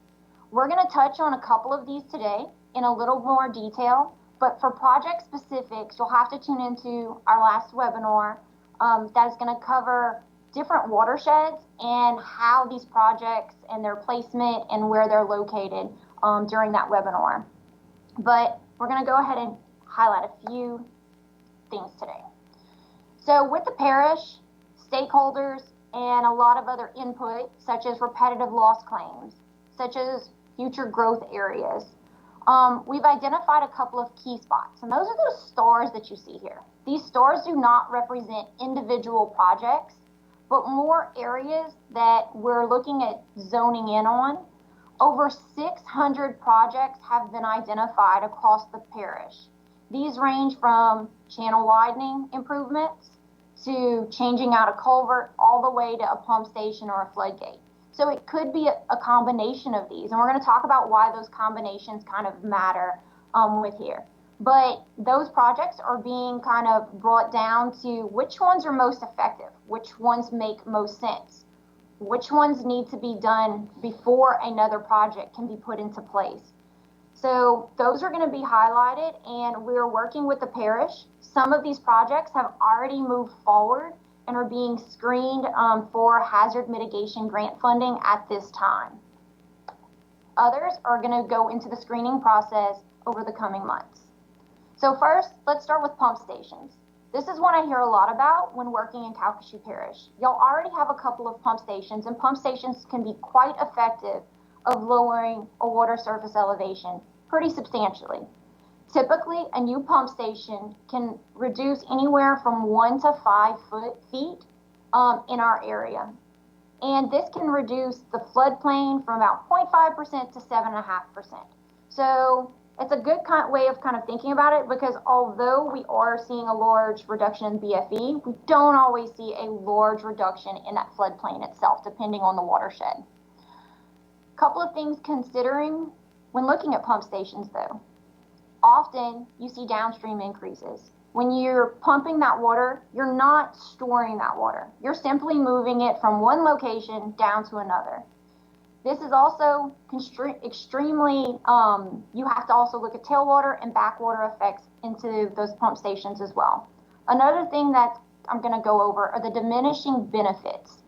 We're going to touch on a couple of these today in a little more detail, but for project specifics, you'll have to tune into our last webinar that is going to cover different watersheds and how these projects and their placement and where they're located during that webinar. But we're going to go ahead and highlight a few things today. So with the parish, stakeholders, and a lot of other input, such as repetitive loss claims, such as future growth areas, we've identified a couple of key spots, and those are those stars that you see here. These stars do not represent individual projects, but more areas that we're looking at zoning in on. Over 600 projects have been identified across the parish. These range from channel widening improvements to changing out a culvert all the way to a pump station or a floodgate. So it could be a combination of these, and we're going to talk about why those combinations kind of matter with here. But those projects are being kind of brought down to which ones are most effective, which ones make most sense, which ones need to be done before another project can be put into place. So those are going to be highlighted, and we're working with the parish. Some of these projects have already moved forward and are being screened for hazard mitigation grant funding at this time. Others are going to go into the screening process over the coming months. So first, let's start with pump stations. This is one I hear a lot about when working in Calcasieu Parish. Y'all already have a couple of pump stations, and pump stations can be quite effective of lowering a water surface elevation pretty substantially. Typically, a new pump station can reduce anywhere from 1 to 5 feet in our area. And this can reduce the floodplain from about 0.5% to 7.5%. So it's a good way of kind of thinking about it, because although we are seeing a large reduction in BFE, we don't always see a large reduction in that floodplain itself, depending on the watershed. A couple of things considering when looking at pump stations, though. Often you see downstream increases. When you're pumping that water, you're not storing that water. You're simply moving it from one location down to another. This is also extremely, you have to also look at tailwater and backwater effects into those pump stations as well. Another thing that I'm going to go over are the diminishing benefits.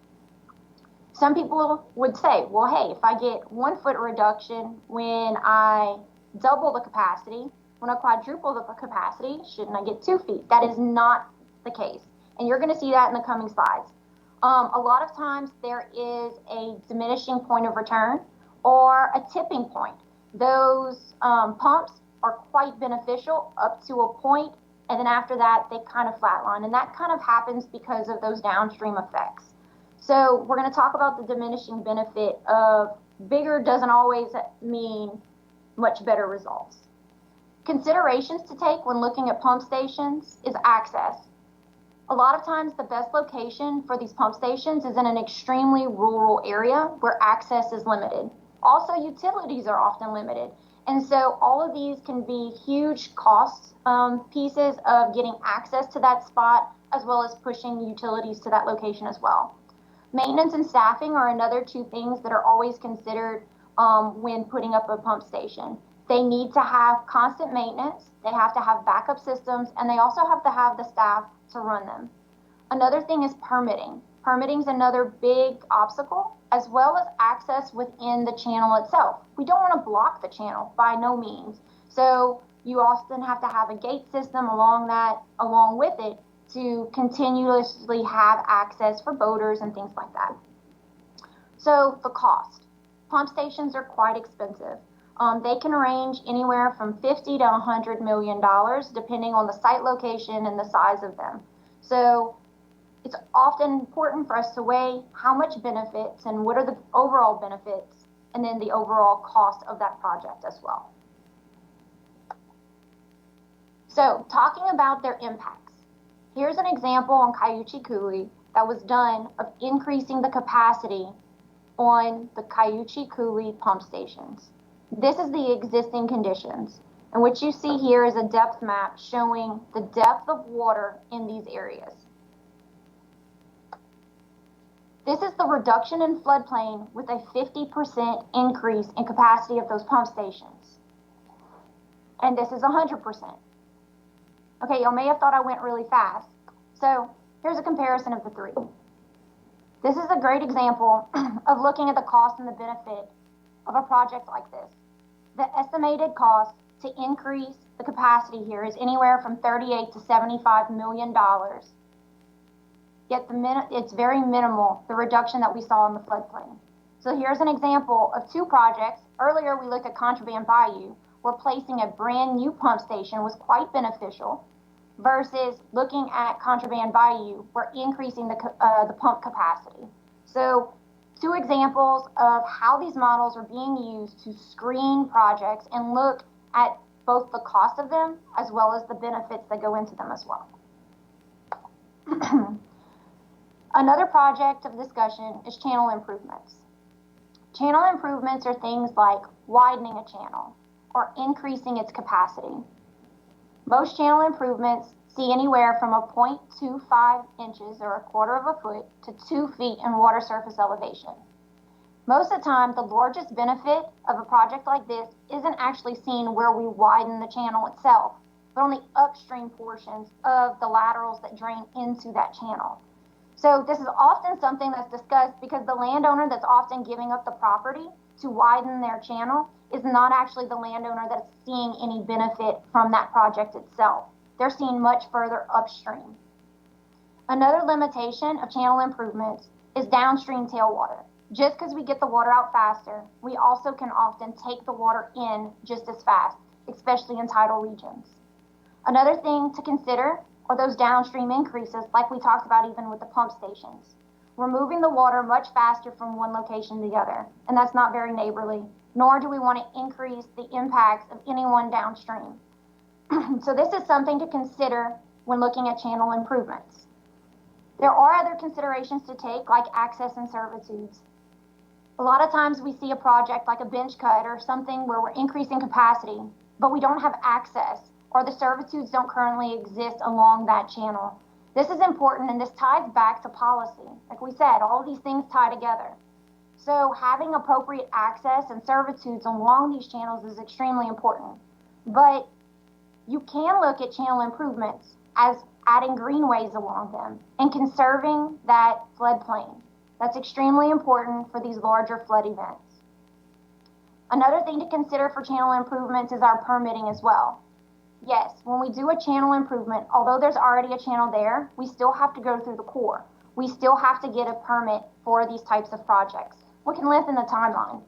Some people would say, well, hey, if I get 1 foot reduction when I double the capacity, when I quadruple the capacity, shouldn't I get 2 feet? That is not the case. And you're going to see that in the coming slides. A lot of times there is a diminishing point of return or a tipping point. Those pumps are quite beneficial up to a point, and then after that, they kind of flatline. And that kind of happens because of those downstream effects. So we're going to talk about the diminishing benefit of bigger doesn't always mean much better results. Considerations to take when looking at pump stations is access. A lot of times the best location for these pump stations is in an extremely rural area where access is limited. Also, utilities are often limited. And so all of these can be huge cost pieces of getting access to that spot, as well as pushing utilities to that location as well. Maintenance and staffing are another 2 things that are always considered when putting up a pump station. They need to have constant maintenance, they have to have backup systems, and they also have to have the staff to run them. Another thing is permitting. Permitting is another big obstacle, as well as access within the channel itself. We don't want to block the channel by no means. So you often have to have a gate system along with it to continuously have access for boaters and things like that. So the cost. Pump stations are quite expensive. They can range anywhere from $50 to $100 million, depending on the site location and the size of them. So it's often important for us to weigh how much benefits and what are the overall benefits, and then the overall cost of that project as well. So talking about their impacts, here's an example on Calcasieu Coulee that was done of increasing the capacity on the Calcasieu Coulee pump stations. This is the existing conditions. And what you see here is a depth map showing the depth of water in these areas. This is the reduction in floodplain with a 50% increase in capacity of those pump stations. And this is 100%. Okay, y'all may have thought I went really fast. So here's a comparison of the three. This is a great example of looking at the cost and the benefit of a project like this. The estimated cost to increase the capacity here is anywhere from $38 to $75 million. Yet it's very minimal, the reduction that we saw in the floodplain. So here's an example of two projects. Earlier we looked at Contraband Bayou, where placing a brand new pump station was quite beneficial, versus looking at Contraband Bayou, where increasing the pump capacity. So two examples of how these models are being used to screen projects and look at both the cost of them as well as the benefits that go into them as well. Another project of discussion is channel improvements. Channel improvements are things like widening a channel or increasing its capacity. Most channel improvements see anywhere from a 0.25 inches or a quarter of a foot to 2 feet in water surface elevation. Most of the time, the largest benefit of a project like this isn't actually seen where we widen the channel itself, but on the upstream portions of the laterals that drain into that channel. So this is often something that's discussed because the landowner that's often giving up the property to widen their channel is not actually the landowner that's seeing any benefit from that project itself. They're seeing much further upstream. Another limitation of channel improvements is downstream tailwater. Just because we get the water out faster, we also can often take the water in just as fast, especially in tidal regions. Another thing to consider are those downstream increases, like we talked about even with the pump stations. We're moving the water much faster from one location to the other, and that's not very neighborly, nor do we want to increase the impacts of anyone downstream. So this is something to consider when looking at channel improvements. There are other considerations to take, like access and servitudes. A lot of times we see a project like a bench cut or something where we're increasing capacity, but we don't have access, or the servitudes don't currently exist along that channel. This is important, and this ties back to policy. Like we said, all of these things tie together. So having appropriate access and servitudes along these channels is extremely important. But you can look at channel improvements as adding greenways along them and conserving that floodplain. That's extremely important for these larger flood events. Another thing to consider for channel improvements is our permitting as well. Yes, when we do a channel improvement, although there's already a channel there, we still have to go through the Corps. We still have to get a permit for these types of projects. We can lengthen the timeline.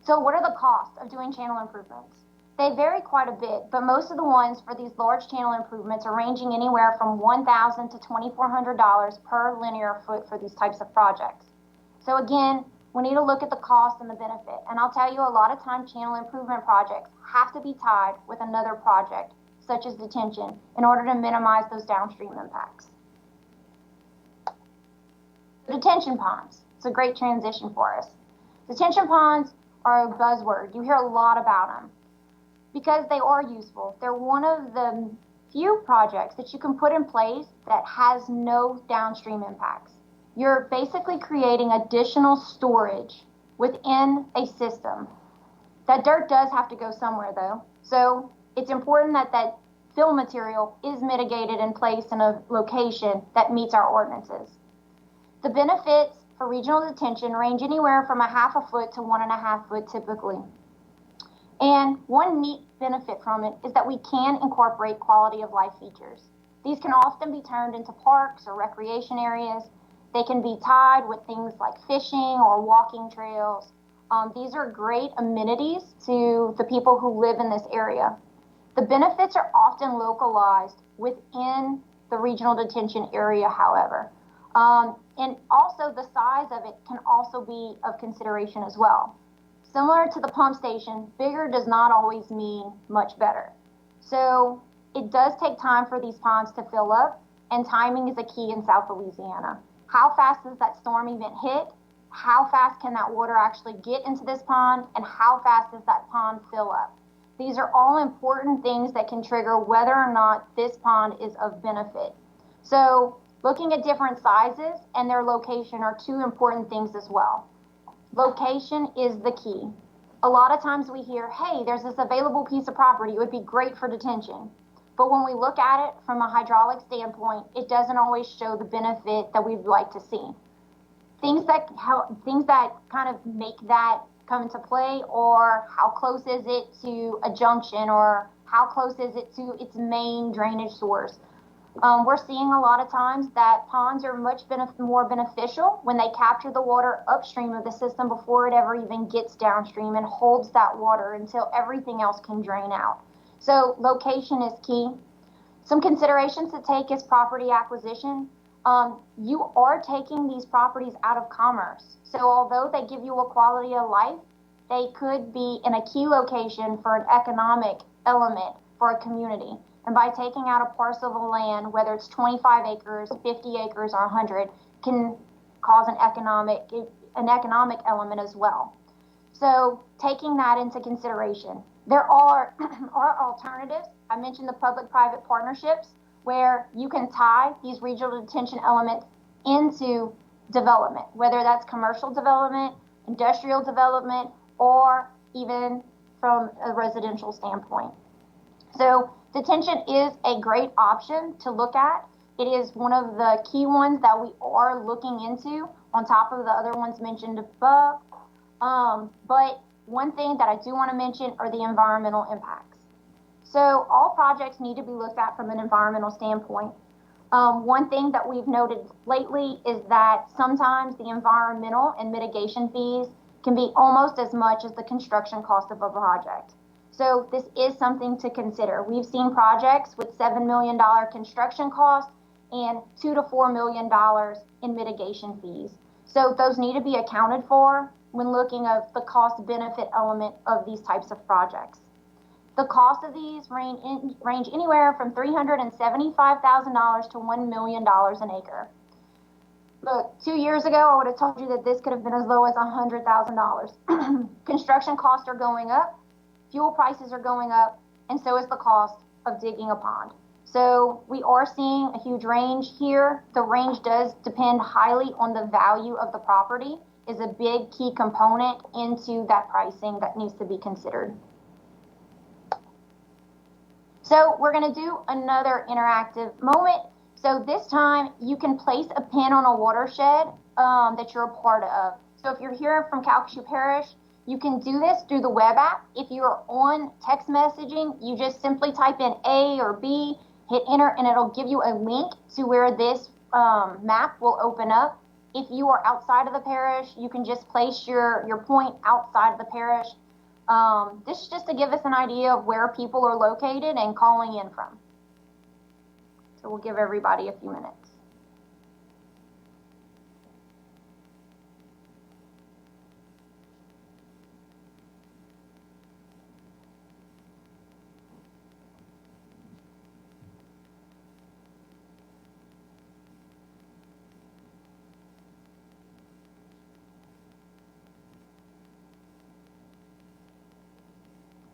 So what are the costs of doing channel improvements? They vary quite a bit, but most of the ones for these large channel improvements are ranging anywhere from $1,000 to $2,400 per linear foot for these types of projects. So again, we need to look at the cost and the benefit. And I'll tell you, a lot of time channel improvement projects have to be tied with another project, such as detention, in order to minimize those downstream impacts. Detention ponds. It's a great transition for us. Detention ponds are a buzzword. You hear a lot about them because they are useful. They're one of the few projects that you can put in place that has no downstream impacts. You're basically creating additional storage within a system. That dirt does have to go somewhere though. So it's important that that fill material is mitigated and placed in a location that meets our ordinances. The benefits for regional detention range anywhere from 1/2 foot to 1.5 foot typically. And one neat benefit from it is that we can incorporate quality of life features. These can often be turned into parks or recreation areas. They can be tied with things like fishing or walking trails. These are great amenities to the people who live in this area. The benefits are often localized within the regional detention area, however. And also the size of it can also be of consideration as well. Similar to the pump station, bigger does not always mean much better. So it does take time for these ponds to fill up, and timing is a key in South Louisiana. How fast does that storm event hit? How fast can that water actually get into this pond? And how fast does that pond fill up? These are all important things that can trigger whether or not this pond is of benefit. So looking at different sizes and their location are two important things as well. Location is the key. A lot of times we hear, hey, there's this available piece of property, it would be great for detention. But when we look at it from a hydraulic standpoint, it doesn't always show the benefit that we'd like to see. Things that kind of make that come into play, or how close is it to a junction, or how close is it to its main drainage source. We're seeing a lot of times that ponds are much more beneficial when they capture the water upstream of the system before it ever even gets downstream and holds that water until everything else can drain out. So location is key. Some considerations to take is property acquisition. You are taking these properties out of commerce. So although they give you a quality of life, they could be in a key location for an economic element for a community. And by taking out a parcel of land, whether it's 25 acres, 50 acres, or 100, can cause an economic element as well. So taking that into consideration. There are alternatives. I mentioned the public-private partnerships where you can tie these regional detention elements into development, whether that's commercial development, industrial development, or even from a residential standpoint. So detention is a great option to look at. It is one of the key ones that we are looking into on top of the other ones mentioned above. But one thing that I do want to mention are the environmental impacts. So all projects need to be looked at from an environmental standpoint. One thing that we've noted lately is that sometimes the environmental and mitigation fees can be almost as much as the construction cost of a project. So this is something to consider. We've seen projects with $7 million construction costs and $2 to $4 million in mitigation fees. So those need to be accounted for when looking at the cost benefit element of these types of projects. The cost of these range anywhere from $375,000 to $1 million an acre. Look, 2 years ago, I would have told you that this could have been as low as $100,000. Construction costs are going up, fuel prices are going up, and so is the cost of digging a pond. So we are seeing a huge range here. The range does depend highly on the value of the property, is a big key component into that pricing that needs to be considered. So we're going to do another interactive moment. So this time you can place a pin on a watershed that you're a part of. So if you're here from Calcasieu Parish, you can do this through the web app. If you're on text messaging, you just simply type in A or B, hit enter, and it'll give you a link to where this map will open up. If you are outside of the parish, you can just place your point outside of the parish. This is just to give us an idea of where people are located and calling in from. So we'll give everybody a few minutes.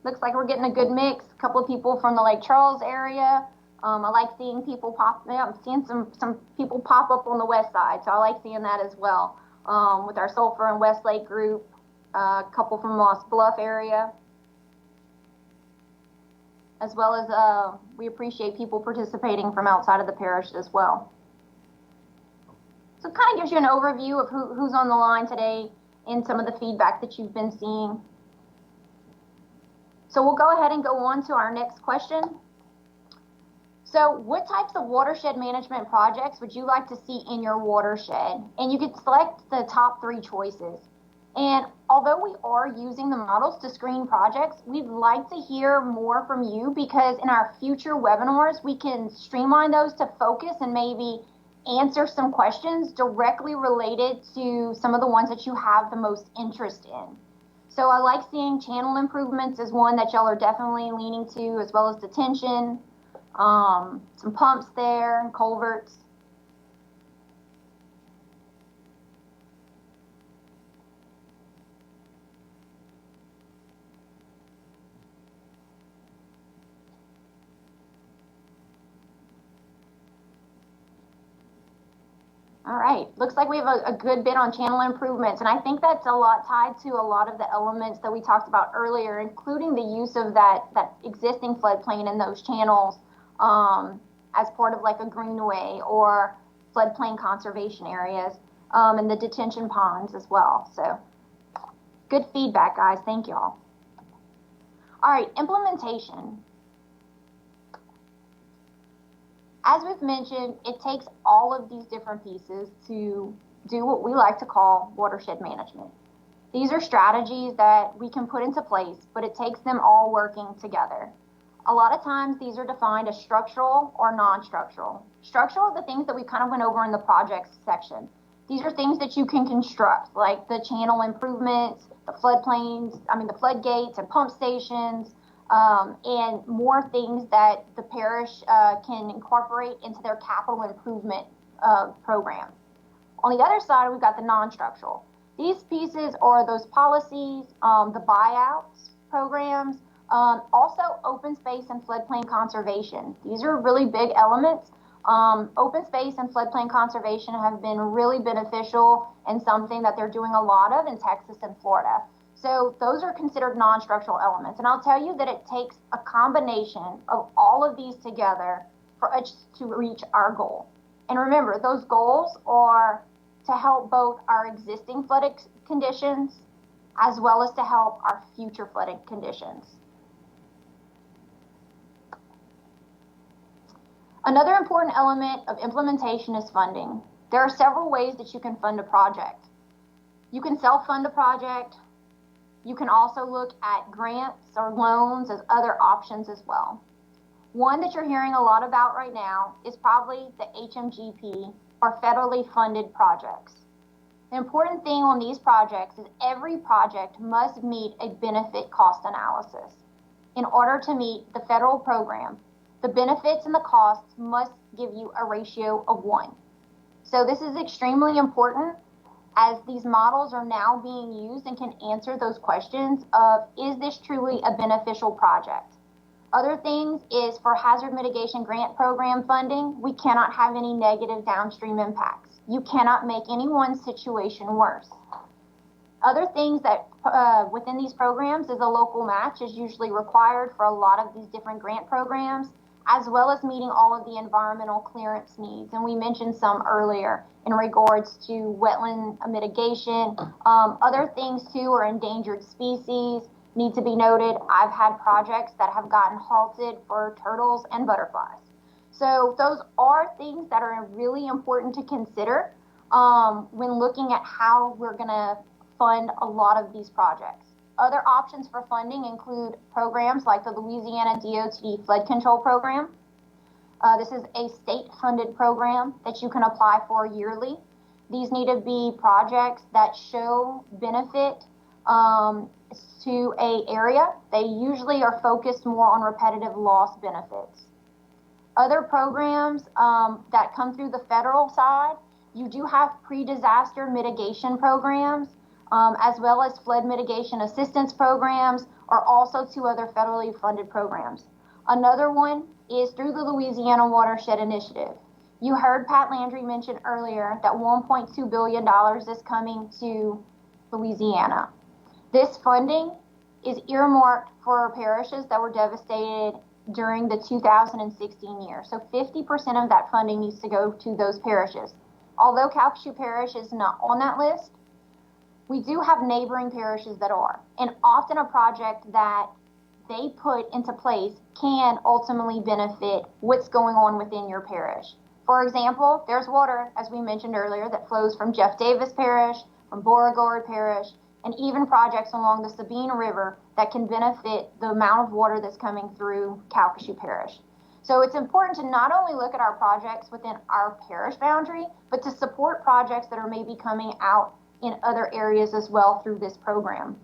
Looks like we're getting a good mix. A couple of people from the Lake Charles area. I like seeing people pop. Yeah, I'm seeing some people pop up on the west side, so I like seeing that as well. With our Sulphur and Westlake group, a couple from Lost Bluff area, as well as we appreciate people participating from outside of the parish as well. So it kind of gives you an overview of who's on the line today and some of the feedback that you've been seeing. So we'll go ahead and go on to our next question. So what types of watershed management projects would you like to see in your watershed? And you could select the top 3 choices. And although we are using the models to screen projects, we'd like to hear more from you, because in our future webinars, we can streamline those to focus and maybe answer some questions directly related to some of the ones that you have the most interest in. So I like seeing channel improvements as one that y'all are definitely leaning to, as well as detention, some pumps there, and culverts. All right, looks like we have a good bit on channel improvements, and I think that's a lot tied to a lot of the elements that we talked about earlier, including the use of that existing floodplain in those channels as part of like a greenway or floodplain conservation areas, and the detention ponds as well. So good feedback, guys. Thank y'all. All right, implementation. As we've mentioned, it takes all of these different pieces to do what we like to call watershed management. These are strategies that we can put into place, but it takes them all working together. A lot of times these are defined as structural or non-structural. Structural are the things that we kind of went over in the projects section. These are things that you can construct, like the channel improvements, the floodplains, the floodgates and pump stations, and more things that the parish can incorporate into their capital improvement program. On the other side, we've got the non-structural. These pieces are those policies, the buyouts programs, also open space and floodplain conservation. These are really big elements. Open space and floodplain conservation have been really beneficial and something that they're doing a lot of in Texas and Florida. So those are considered non-structural elements. And I'll tell you that it takes a combination of all of these together for us to reach our goal. And remember, those goals are to help both our existing flooding conditions as well as to help our future flooding conditions. Another important element of implementation is funding. There are several ways that you can fund a project. You can self-fund a project. You can also look at grants or loans as other options as well. One that you're hearing a lot about right now is probably the HMGP or federally funded projects. The important thing on these projects is every project must meet a benefit cost analysis. In order to meet the federal program, the benefits and the costs must give you a ratio of 1. So this is extremely important as these models are now being used and can answer those questions of, is this truly a beneficial project? Other things is for hazard mitigation grant program funding, we cannot have any negative downstream impacts. You cannot make any one situation worse. Other things that within these programs is a local match is usually required for a lot of these different grant programs, as well as meeting all of the environmental clearance needs. And we mentioned some earlier in regards to wetland mitigation. Other things too are endangered species need to be noted. I've had projects that have gotten halted for turtles and butterflies. So those are things that are really important to consider when looking at how we're gonna fund a lot of these projects. Other options for funding include programs like the Louisiana DOT Flood Control Program. This is a state-funded program that you can apply for yearly. These need to be projects that show benefit to an area. They usually are focused more on repetitive loss benefits. Other programs that come through the federal side, you do have pre-disaster mitigation programs, as well as flood mitigation assistance programs, or also 2 other federally funded programs. Another one is through the Louisiana Watershed Initiative. You heard Pat Landry mention earlier that $1.2 billion is coming to Louisiana. This funding is earmarked for parishes that were devastated during the 2016 year. So 50% of that funding needs to go to those parishes. Although Calcasieu Parish is not on that list, we do have neighboring parishes that are. And often a project that they put into place can ultimately benefit what's going on within your parish. For example, there's water, as we mentioned earlier, that flows from Jeff Davis Parish, from Beauregard Parish, and even projects along the Sabine River that can benefit the amount of water that's coming through Calcasieu Parish. So it's important to not only look at our projects within our parish boundary, but to support projects that are maybe coming out in other areas as well through this program.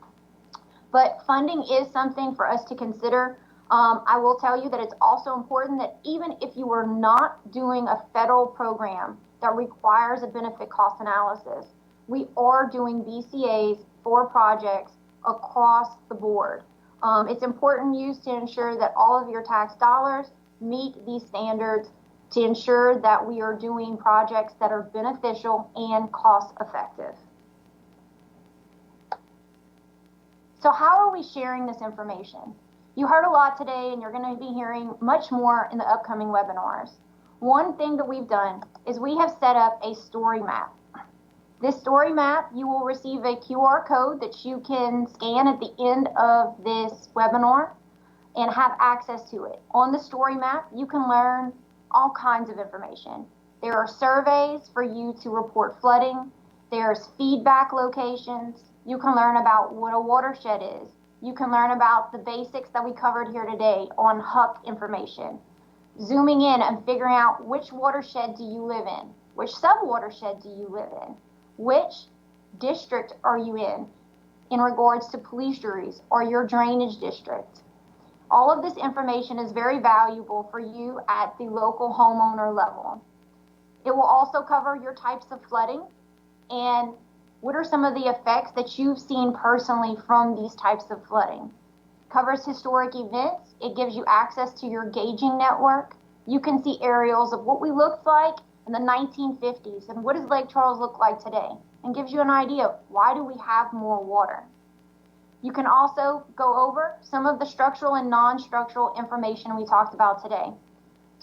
But funding is something for us to consider. I will tell you that it's also important that even if you are not doing a federal program that requires a benefit cost analysis, we are doing BCAs for projects across the board. It's important use to ensure that all of your tax dollars meet these standards to ensure that we are doing projects that are beneficial and cost effective. So how are we sharing this information? You heard a lot today, and you're going to be hearing much more in the upcoming webinars. One thing that we've done is we have set up a story map. This story map, you will receive a QR code that you can scan at the end of this webinar and have access to it. On the story map, you can learn all kinds of information. There are surveys for you to report flooding. There's feedback locations. You can learn about what a watershed is. You can learn about the basics that we covered here today on HUC information. Zooming in and figuring out which watershed do you live in? Which sub-watershed do you live in? Which district are you in regards to police juries or your drainage district? All of this information is very valuable for you at the local homeowner level. It will also cover your types of flooding and what are some of the effects that you've seen personally from these types of flooding. Covers historic events. It gives you access to your gauging network. You can see aerials of what we looked like in the 1950s and what does Lake Charles look like today, and gives you an idea of why do we have more water. You can also go over some of the structural and non-structural information we talked about today.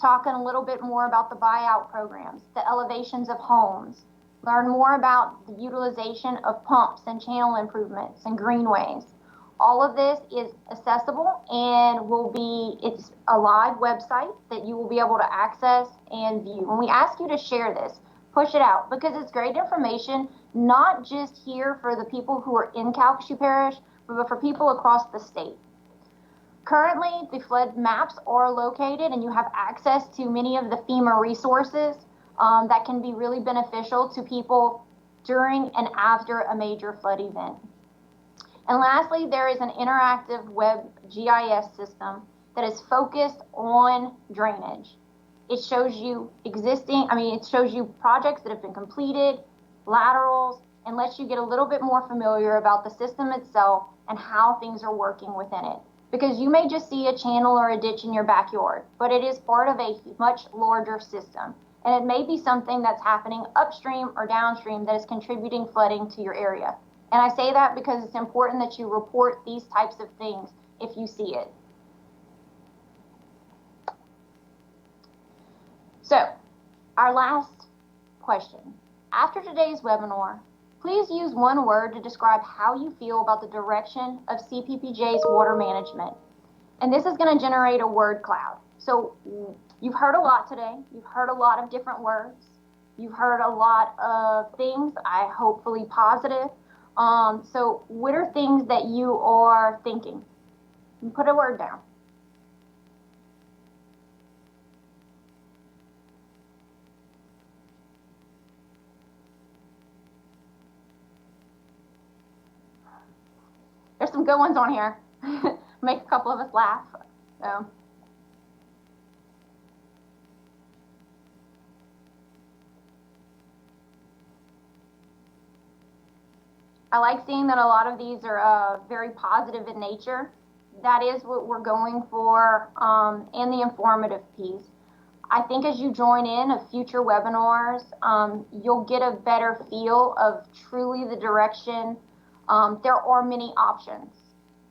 Talking a little bit more about the buyout programs, the elevations of homes, learn more about the utilization of pumps and channel improvements and greenways. All of this is accessible and it's a live website that you will be able to access and view. When we ask you to share this, push it out because it's great information, not just here for the people who are in Calcasieu Parish, but for people across the state. Currently, the flood maps are located and you have access to many of the FEMA resources that can be really beneficial to people during and after a major flood event. And lastly, there is an interactive web GIS system that is focused on drainage. It shows you it shows you projects that have been completed, laterals, and lets you get a little bit more familiar about the system itself and how things are working within it. Because you may just see a channel or a ditch in your backyard, but it is part of a much larger system. And it may be something that's happening upstream or downstream that is contributing flooding to your area. And I say that because it's important that you report these types of things if you see it. So, our last question. After today's webinar, please use one word to describe how you feel about the direction of CPPJ's water management. And this is going to generate a word cloud. So, you've heard a lot today. You've heard a lot of different words. You've heard a lot of things, hopefully positive. So what are things that you are thinking? Put a word down. There's some good ones on here. Make a couple of us laugh. So. I like seeing that a lot of these are very positive in nature. That is what we're going for in the informative piece. I think as you join in of future webinars, you'll get a better feel of truly the direction. There are many options.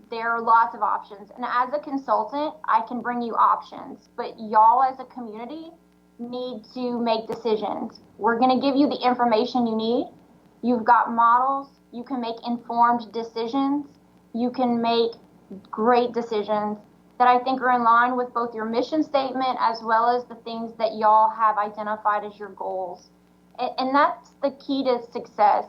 There are lots of options. And as a consultant, I can bring you options. But y'all as a community need to make decisions. We're going to give you the information you need. You've got models. You can make informed decisions. You can make great decisions that I think are in line with both your mission statement as well as the things that y'all have identified as your goals. And that's the key to success.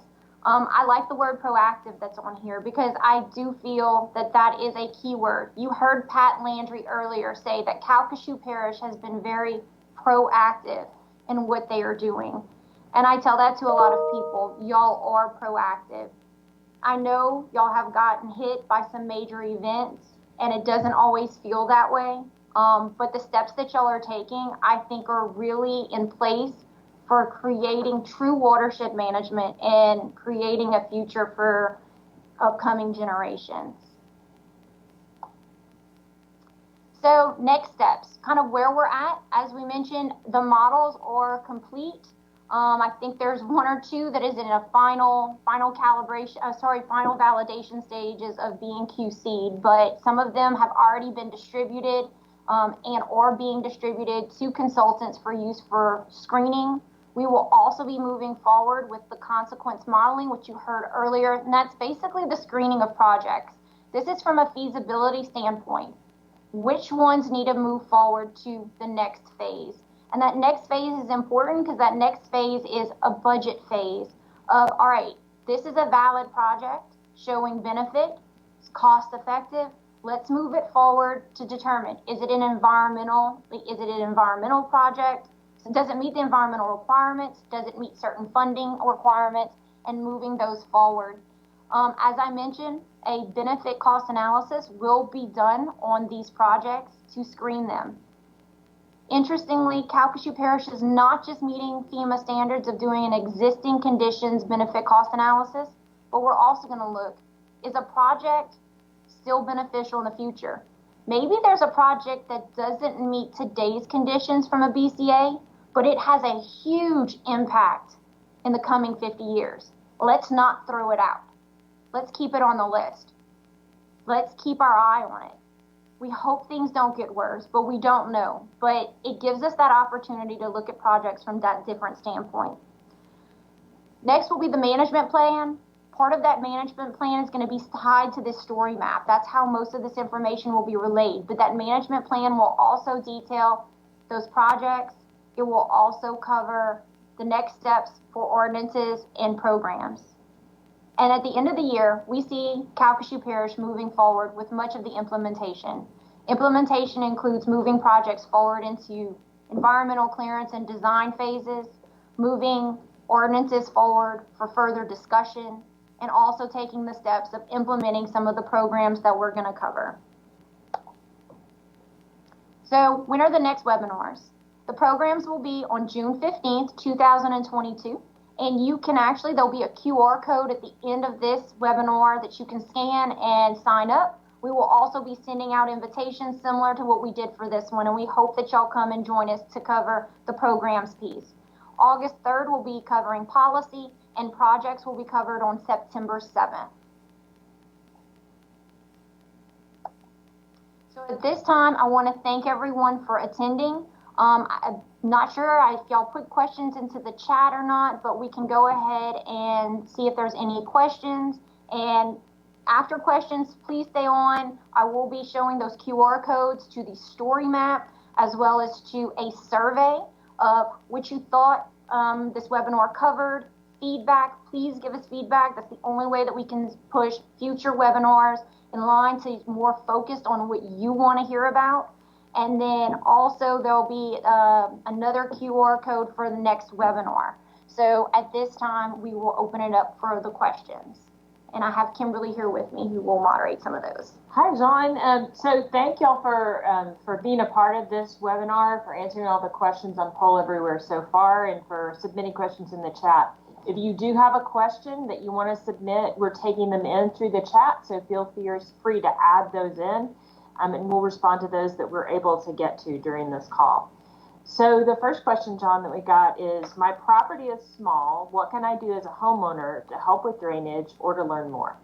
I like the word proactive that's on here because I do feel that that is a key word. You heard Pat Landry earlier say that Calcasieu Parish has been very proactive in what they are doing. And I tell that to a lot of people. Y'all are proactive. I know y'all have gotten hit by some major events, and it doesn't always feel that way. But the steps that y'all are taking, I think, are really in place for creating true watershed management and creating a future for upcoming generations. So next steps, kind of where we're at. As we mentioned, the models are complete. I think there's one or two that is in a final validation stages of being QC'd, but some of them have already been distributed and are being distributed to consultants for use for screening. We will also be moving forward with the consequence modeling, which you heard earlier, and that's basically the screening of projects. This is from a feasibility standpoint. Which ones need to move forward to the next phase? And that next phase is important because that next phase is a budget phase of, all right, this is a valid project showing benefit, it's cost effective. Let's move it forward to determine, is it an environmental project? So does it meet the environmental requirements? Does it meet certain funding requirements? And moving those forward. As I mentioned, a benefit cost analysis will be done on these projects to screen them. Interestingly, Calcasieu Parish is not just meeting FEMA standards of doing an existing conditions benefit cost analysis, but we're also going to look, is a project still beneficial in the future? Maybe there's a project that doesn't meet today's conditions from a BCA, but it has a huge impact in the coming 50 years. Let's not throw it out. Let's keep it on the list. Let's keep our eye on it. We hope things don't get worse, but we don't know. But it gives us that opportunity to look at projects from that different standpoint. Next will be the management plan. Part of that management plan is going to be tied to this story map. That's how most of this information will be relayed. But that management plan will also detail those projects. It will also cover the next steps for ordinances and programs. And at the end of the year, we see Calcasieu Parish moving forward with much of the implementation. Implementation includes moving projects forward into environmental clearance and design phases, moving ordinances forward for further discussion, and also taking the steps of implementing some of the programs that we're going to cover. So when are the next webinars? The programs will be on June 15th, 2022. And you can actually, there'll be a QR code at the end of this webinar that you can scan and sign up. We will also be sending out invitations similar to what we did for this one, and we hope that y'all come and join us to cover the programs piece. August 3rd will be covering policy, and projects will be covered on September 7th. So at this time, I want to thank everyone for attending. I'm not sure if y'all put questions into the chat or not, but we can go ahead and see if there's any questions. And after questions, please stay on. I will be showing those QR codes to the story map as well as to a survey of what you thought this webinar covered. Feedback, please give us feedback. That's the only way that we can push future webinars in line to more focused on what you want to hear about. And then also there'll be another QR code for the next webinar. So at this time, we will open it up for the questions. And I have Kimberly here with me who will moderate some of those. Hi, John. So thank y'all for being a part of this webinar, for answering all the questions on Poll Everywhere so far, and for submitting questions in the chat. If you do have a question that you want to submit, we're taking them in through the chat, so feel free to add those in. And we'll respond to those that we're able to get to during this call. So the first question, John, that we got is, my property is small. What can I do as a homeowner to help with drainage or to learn more?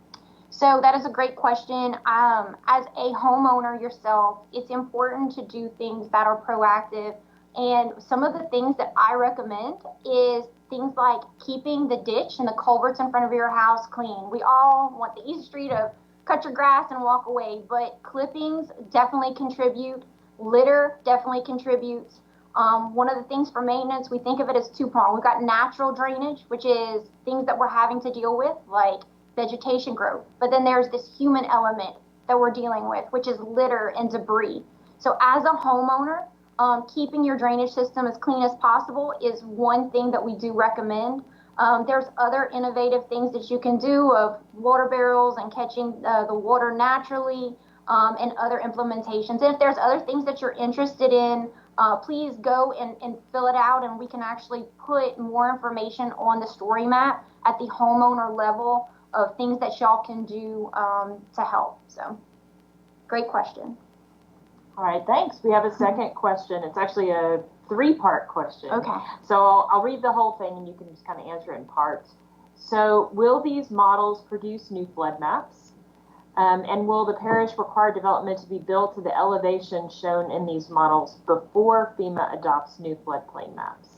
So that is a great question. As a homeowner yourself, it's important to do things that are proactive. And some of the things that I recommend is things like keeping the ditch and the culverts in front of your house clean. We all want the easy street of cut your grass and walk away, but clippings definitely contribute. Litter definitely contributes. One of the things for maintenance, we think of it as two-pronged. We've got natural drainage, which is things that we're having to deal with, like vegetation growth. But then there's this human element that we're dealing with, which is litter and debris. So as a homeowner, keeping your drainage system as clean as possible is one thing that we do recommend. There's other innovative things that you can do of water barrels and catching the water naturally, and other implementations. And if there's other things that you're interested in, please go and fill it out, and we can actually put more information on the story map at the homeowner level of things that y'all can do to help. So, great question. All right, thanks. We have a second question. It's actually a three-part question. Okay. So I'll read the whole thing and you can just kind of answer it in parts. So will these models produce new flood maps? And will the parish require development to be built to the elevation shown in these models before FEMA adopts new floodplain maps?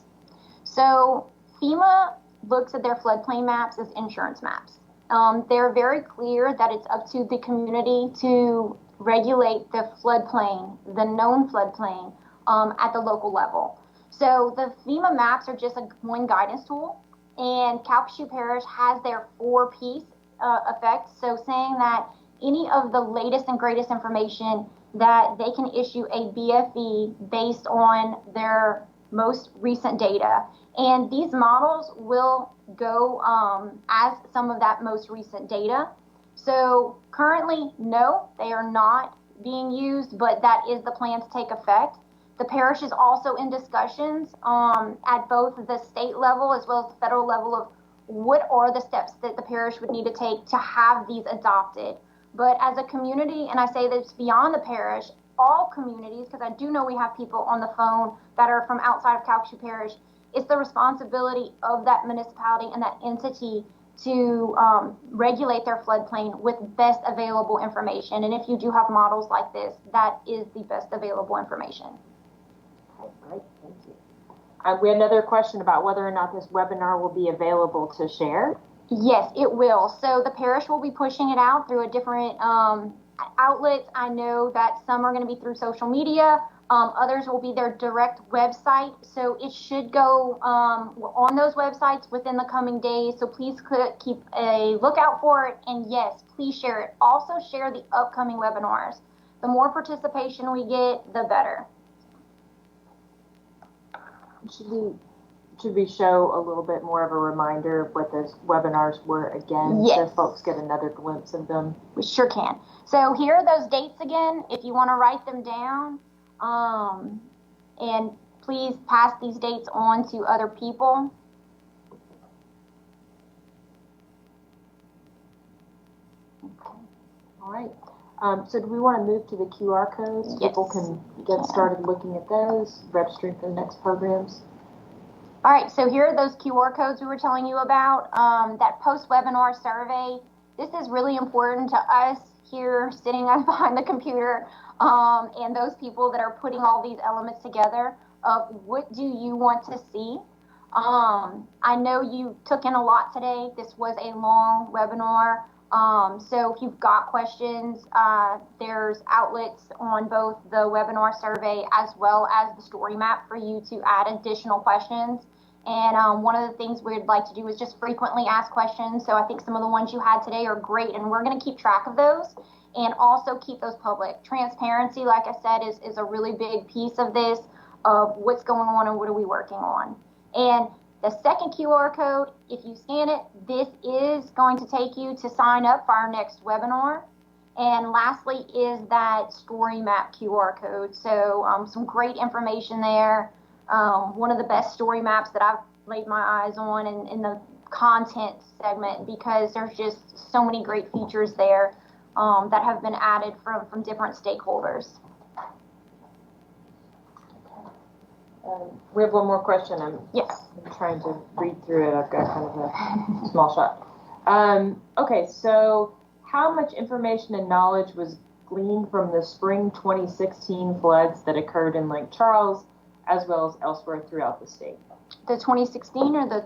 So FEMA looks at their floodplain maps as insurance maps. They're very clear that it's up to the community to regulate the floodplain, the known floodplain, at the local level. So the FEMA maps are just one guidance tool, and Calcasieu Parish has their 4-piece effect. So saying that any of the latest and greatest information that they can issue a BFE based on their most recent data. And these models will go as some of that most recent data. So currently, no, they are not being used, but that is the plan to take effect. The parish is also in discussions at both the state level as well as the federal level of what are the steps that the parish would need to take to have these adopted. But as a community, and I say this beyond the parish, all communities, because I do know we have people on the phone that are from outside of Calcasieu Parish, it's the responsibility of that municipality and that entity to regulate their floodplain with best available information. And if you do have models like this, that is the best available information. Okay, great, thank you. We have another question about whether or not this webinar will be available to share. Yes, it will. So the parish will be pushing it out through a different outlets. I know that some are going to be through social media. Others will be their direct website. So it should go on those websites within the coming days. So please keep a lookout for it. And yes, please share it. Also share the upcoming webinars. The more participation we get, the better. Should we show a little bit more of a reminder of what those webinars were again? Yes. So folks get another glimpse of them? We sure can. So here are those dates again, if you want to write them down. And please pass these dates on to other people. Okay. All right. So do we want to move to the QR codes? Yes. People can get started looking at those, registering for the next programs. All right, so here are those QR codes we were telling you about. That post-webinar survey, this is really important to us here sitting behind the computer and those people that are putting all these elements together of what do you want to see. I know you took in a lot today. This was a long webinar. So if you've got questions, there's outlets on both the webinar survey as well as the story map for you to add additional questions. And one of the things we'd like to do is just frequently ask questions. So I think some of the ones you had today are great, and we're going to keep track of those and also keep those public. Transparency, like I said, is a really big piece of this, of what's going on and what are we working on. And the second QR code, if you scan it, this is going to take you to sign up for our next webinar. And lastly is that story map QR code. So some great information there. One of the best story maps that I've laid my eyes on in the content segment, because there's just so many great features there that have been added from different stakeholders. We have one more question. Yes. I'm trying to read through it. I've got kind of a small shot. Okay, so how much information and knowledge was gleaned from the spring 2016 floods that occurred in Lake Charles, as well as elsewhere throughout the state? The 2016 or the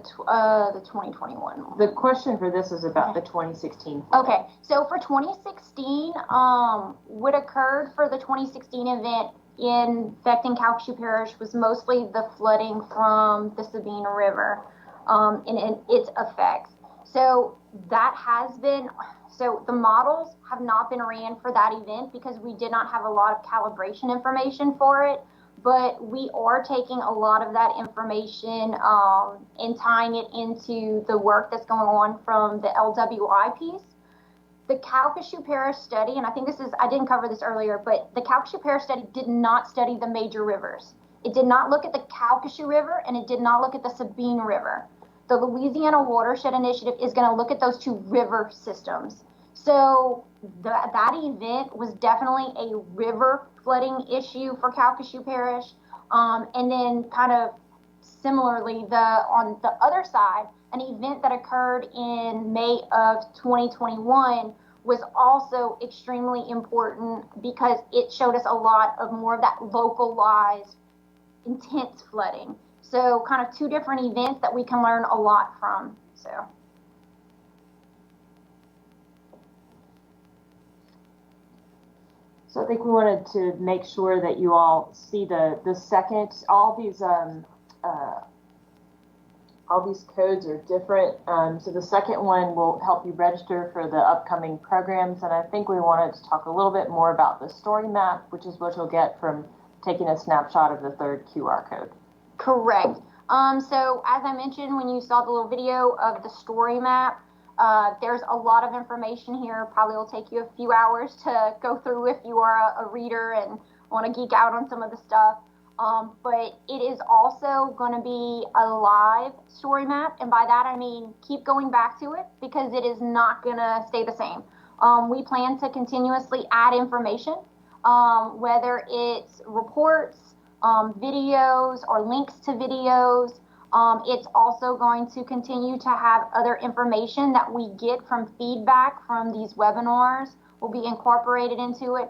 2021? The question for this is about the 2016 flood. Okay, so for 2016, what occurred for the 2016 event affecting Calcasieu Parish was mostly the flooding from the Sabine River and its effects. So that has been, so the models have not been ran for that event because we did not have a lot of calibration information for it, but we are taking a lot of that information and tying it into the work that's going on from the LWI piece. The Calcasieu Parish study, and I think this is, I didn't cover this earlier, but the Calcasieu Parish study did not study the major rivers. It did not look at the Calcasieu River, and it did not look at the Sabine River. The Louisiana Watershed Initiative is going to look at those two river systems. So that event was definitely a river flooding issue for Calcasieu Parish. And then kind of similarly, on the other side, an event that occurred in May of 2021 was also extremely important because it showed us a lot of more of that localized intense flooding. So kind of two different events that we can learn a lot from. So I think we wanted to make sure that you all see the second, all these codes are different. So the second one will help you register for the upcoming programs. And I think we wanted to talk a little bit more about the story map, which is what you'll get from taking a snapshot of the third QR code. Correct. So as I mentioned, when you saw the little video of the story map, there's a lot of information here. Probably will take you a few hours to go through if you are a reader and want to geek out on some of the stuff. But it is also going to be a live story map. And by that, I mean, keep going back to it because it is not going to stay the same. We plan to continuously add information, whether it's reports, videos, or links to videos. It's also going to continue to have other information that we get from feedback from these webinars will be incorporated into it.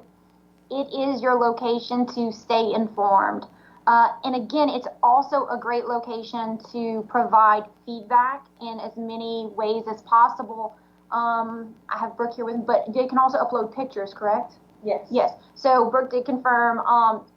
It is your location to stay informed. And again, it's also a great location to provide feedback in as many ways as possible. I have Brooke here with me, but they can also upload pictures, correct? Yes. Yes. So Brooke did confirm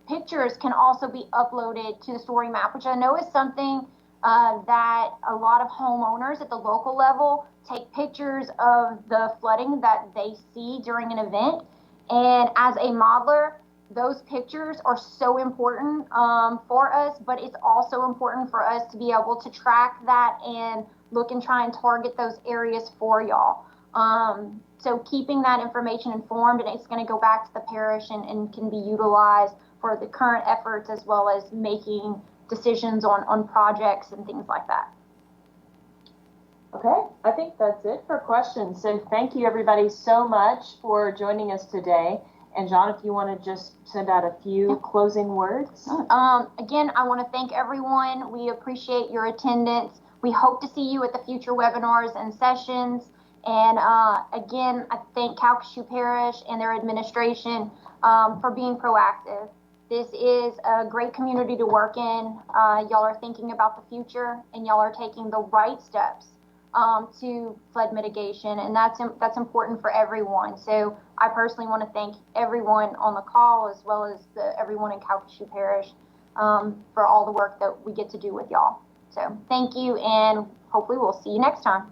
pictures can also be uploaded to the story map, which I know is something that a lot of homeowners at the local level take pictures of the flooding that they see during an event. And as a modeler, those pictures are so important for us, but it's also important for us to be able to track that and look and try and target those areas for y'all. So keeping that information informed, and it's going to go back to the parish and can be utilized for the current efforts as well as making decisions on projects and things like that. Okay, I think that's it for questions. So thank you everybody so much for joining us today. And John, if you want to just send out a few closing words. Again, I want to thank everyone. We appreciate your attendance. We hope to see you at the future webinars and sessions. And again, I thank Calcasieu Parish and their administration for being proactive. This is a great community to work in. Y'all are thinking about the future, and y'all are taking the right steps to flood mitigation, and that's important for everyone. So I personally want to thank everyone on the call as well as everyone in Calcasieu Parish for all the work that we get to do with y'all. So thank you, and hopefully we'll see you next time.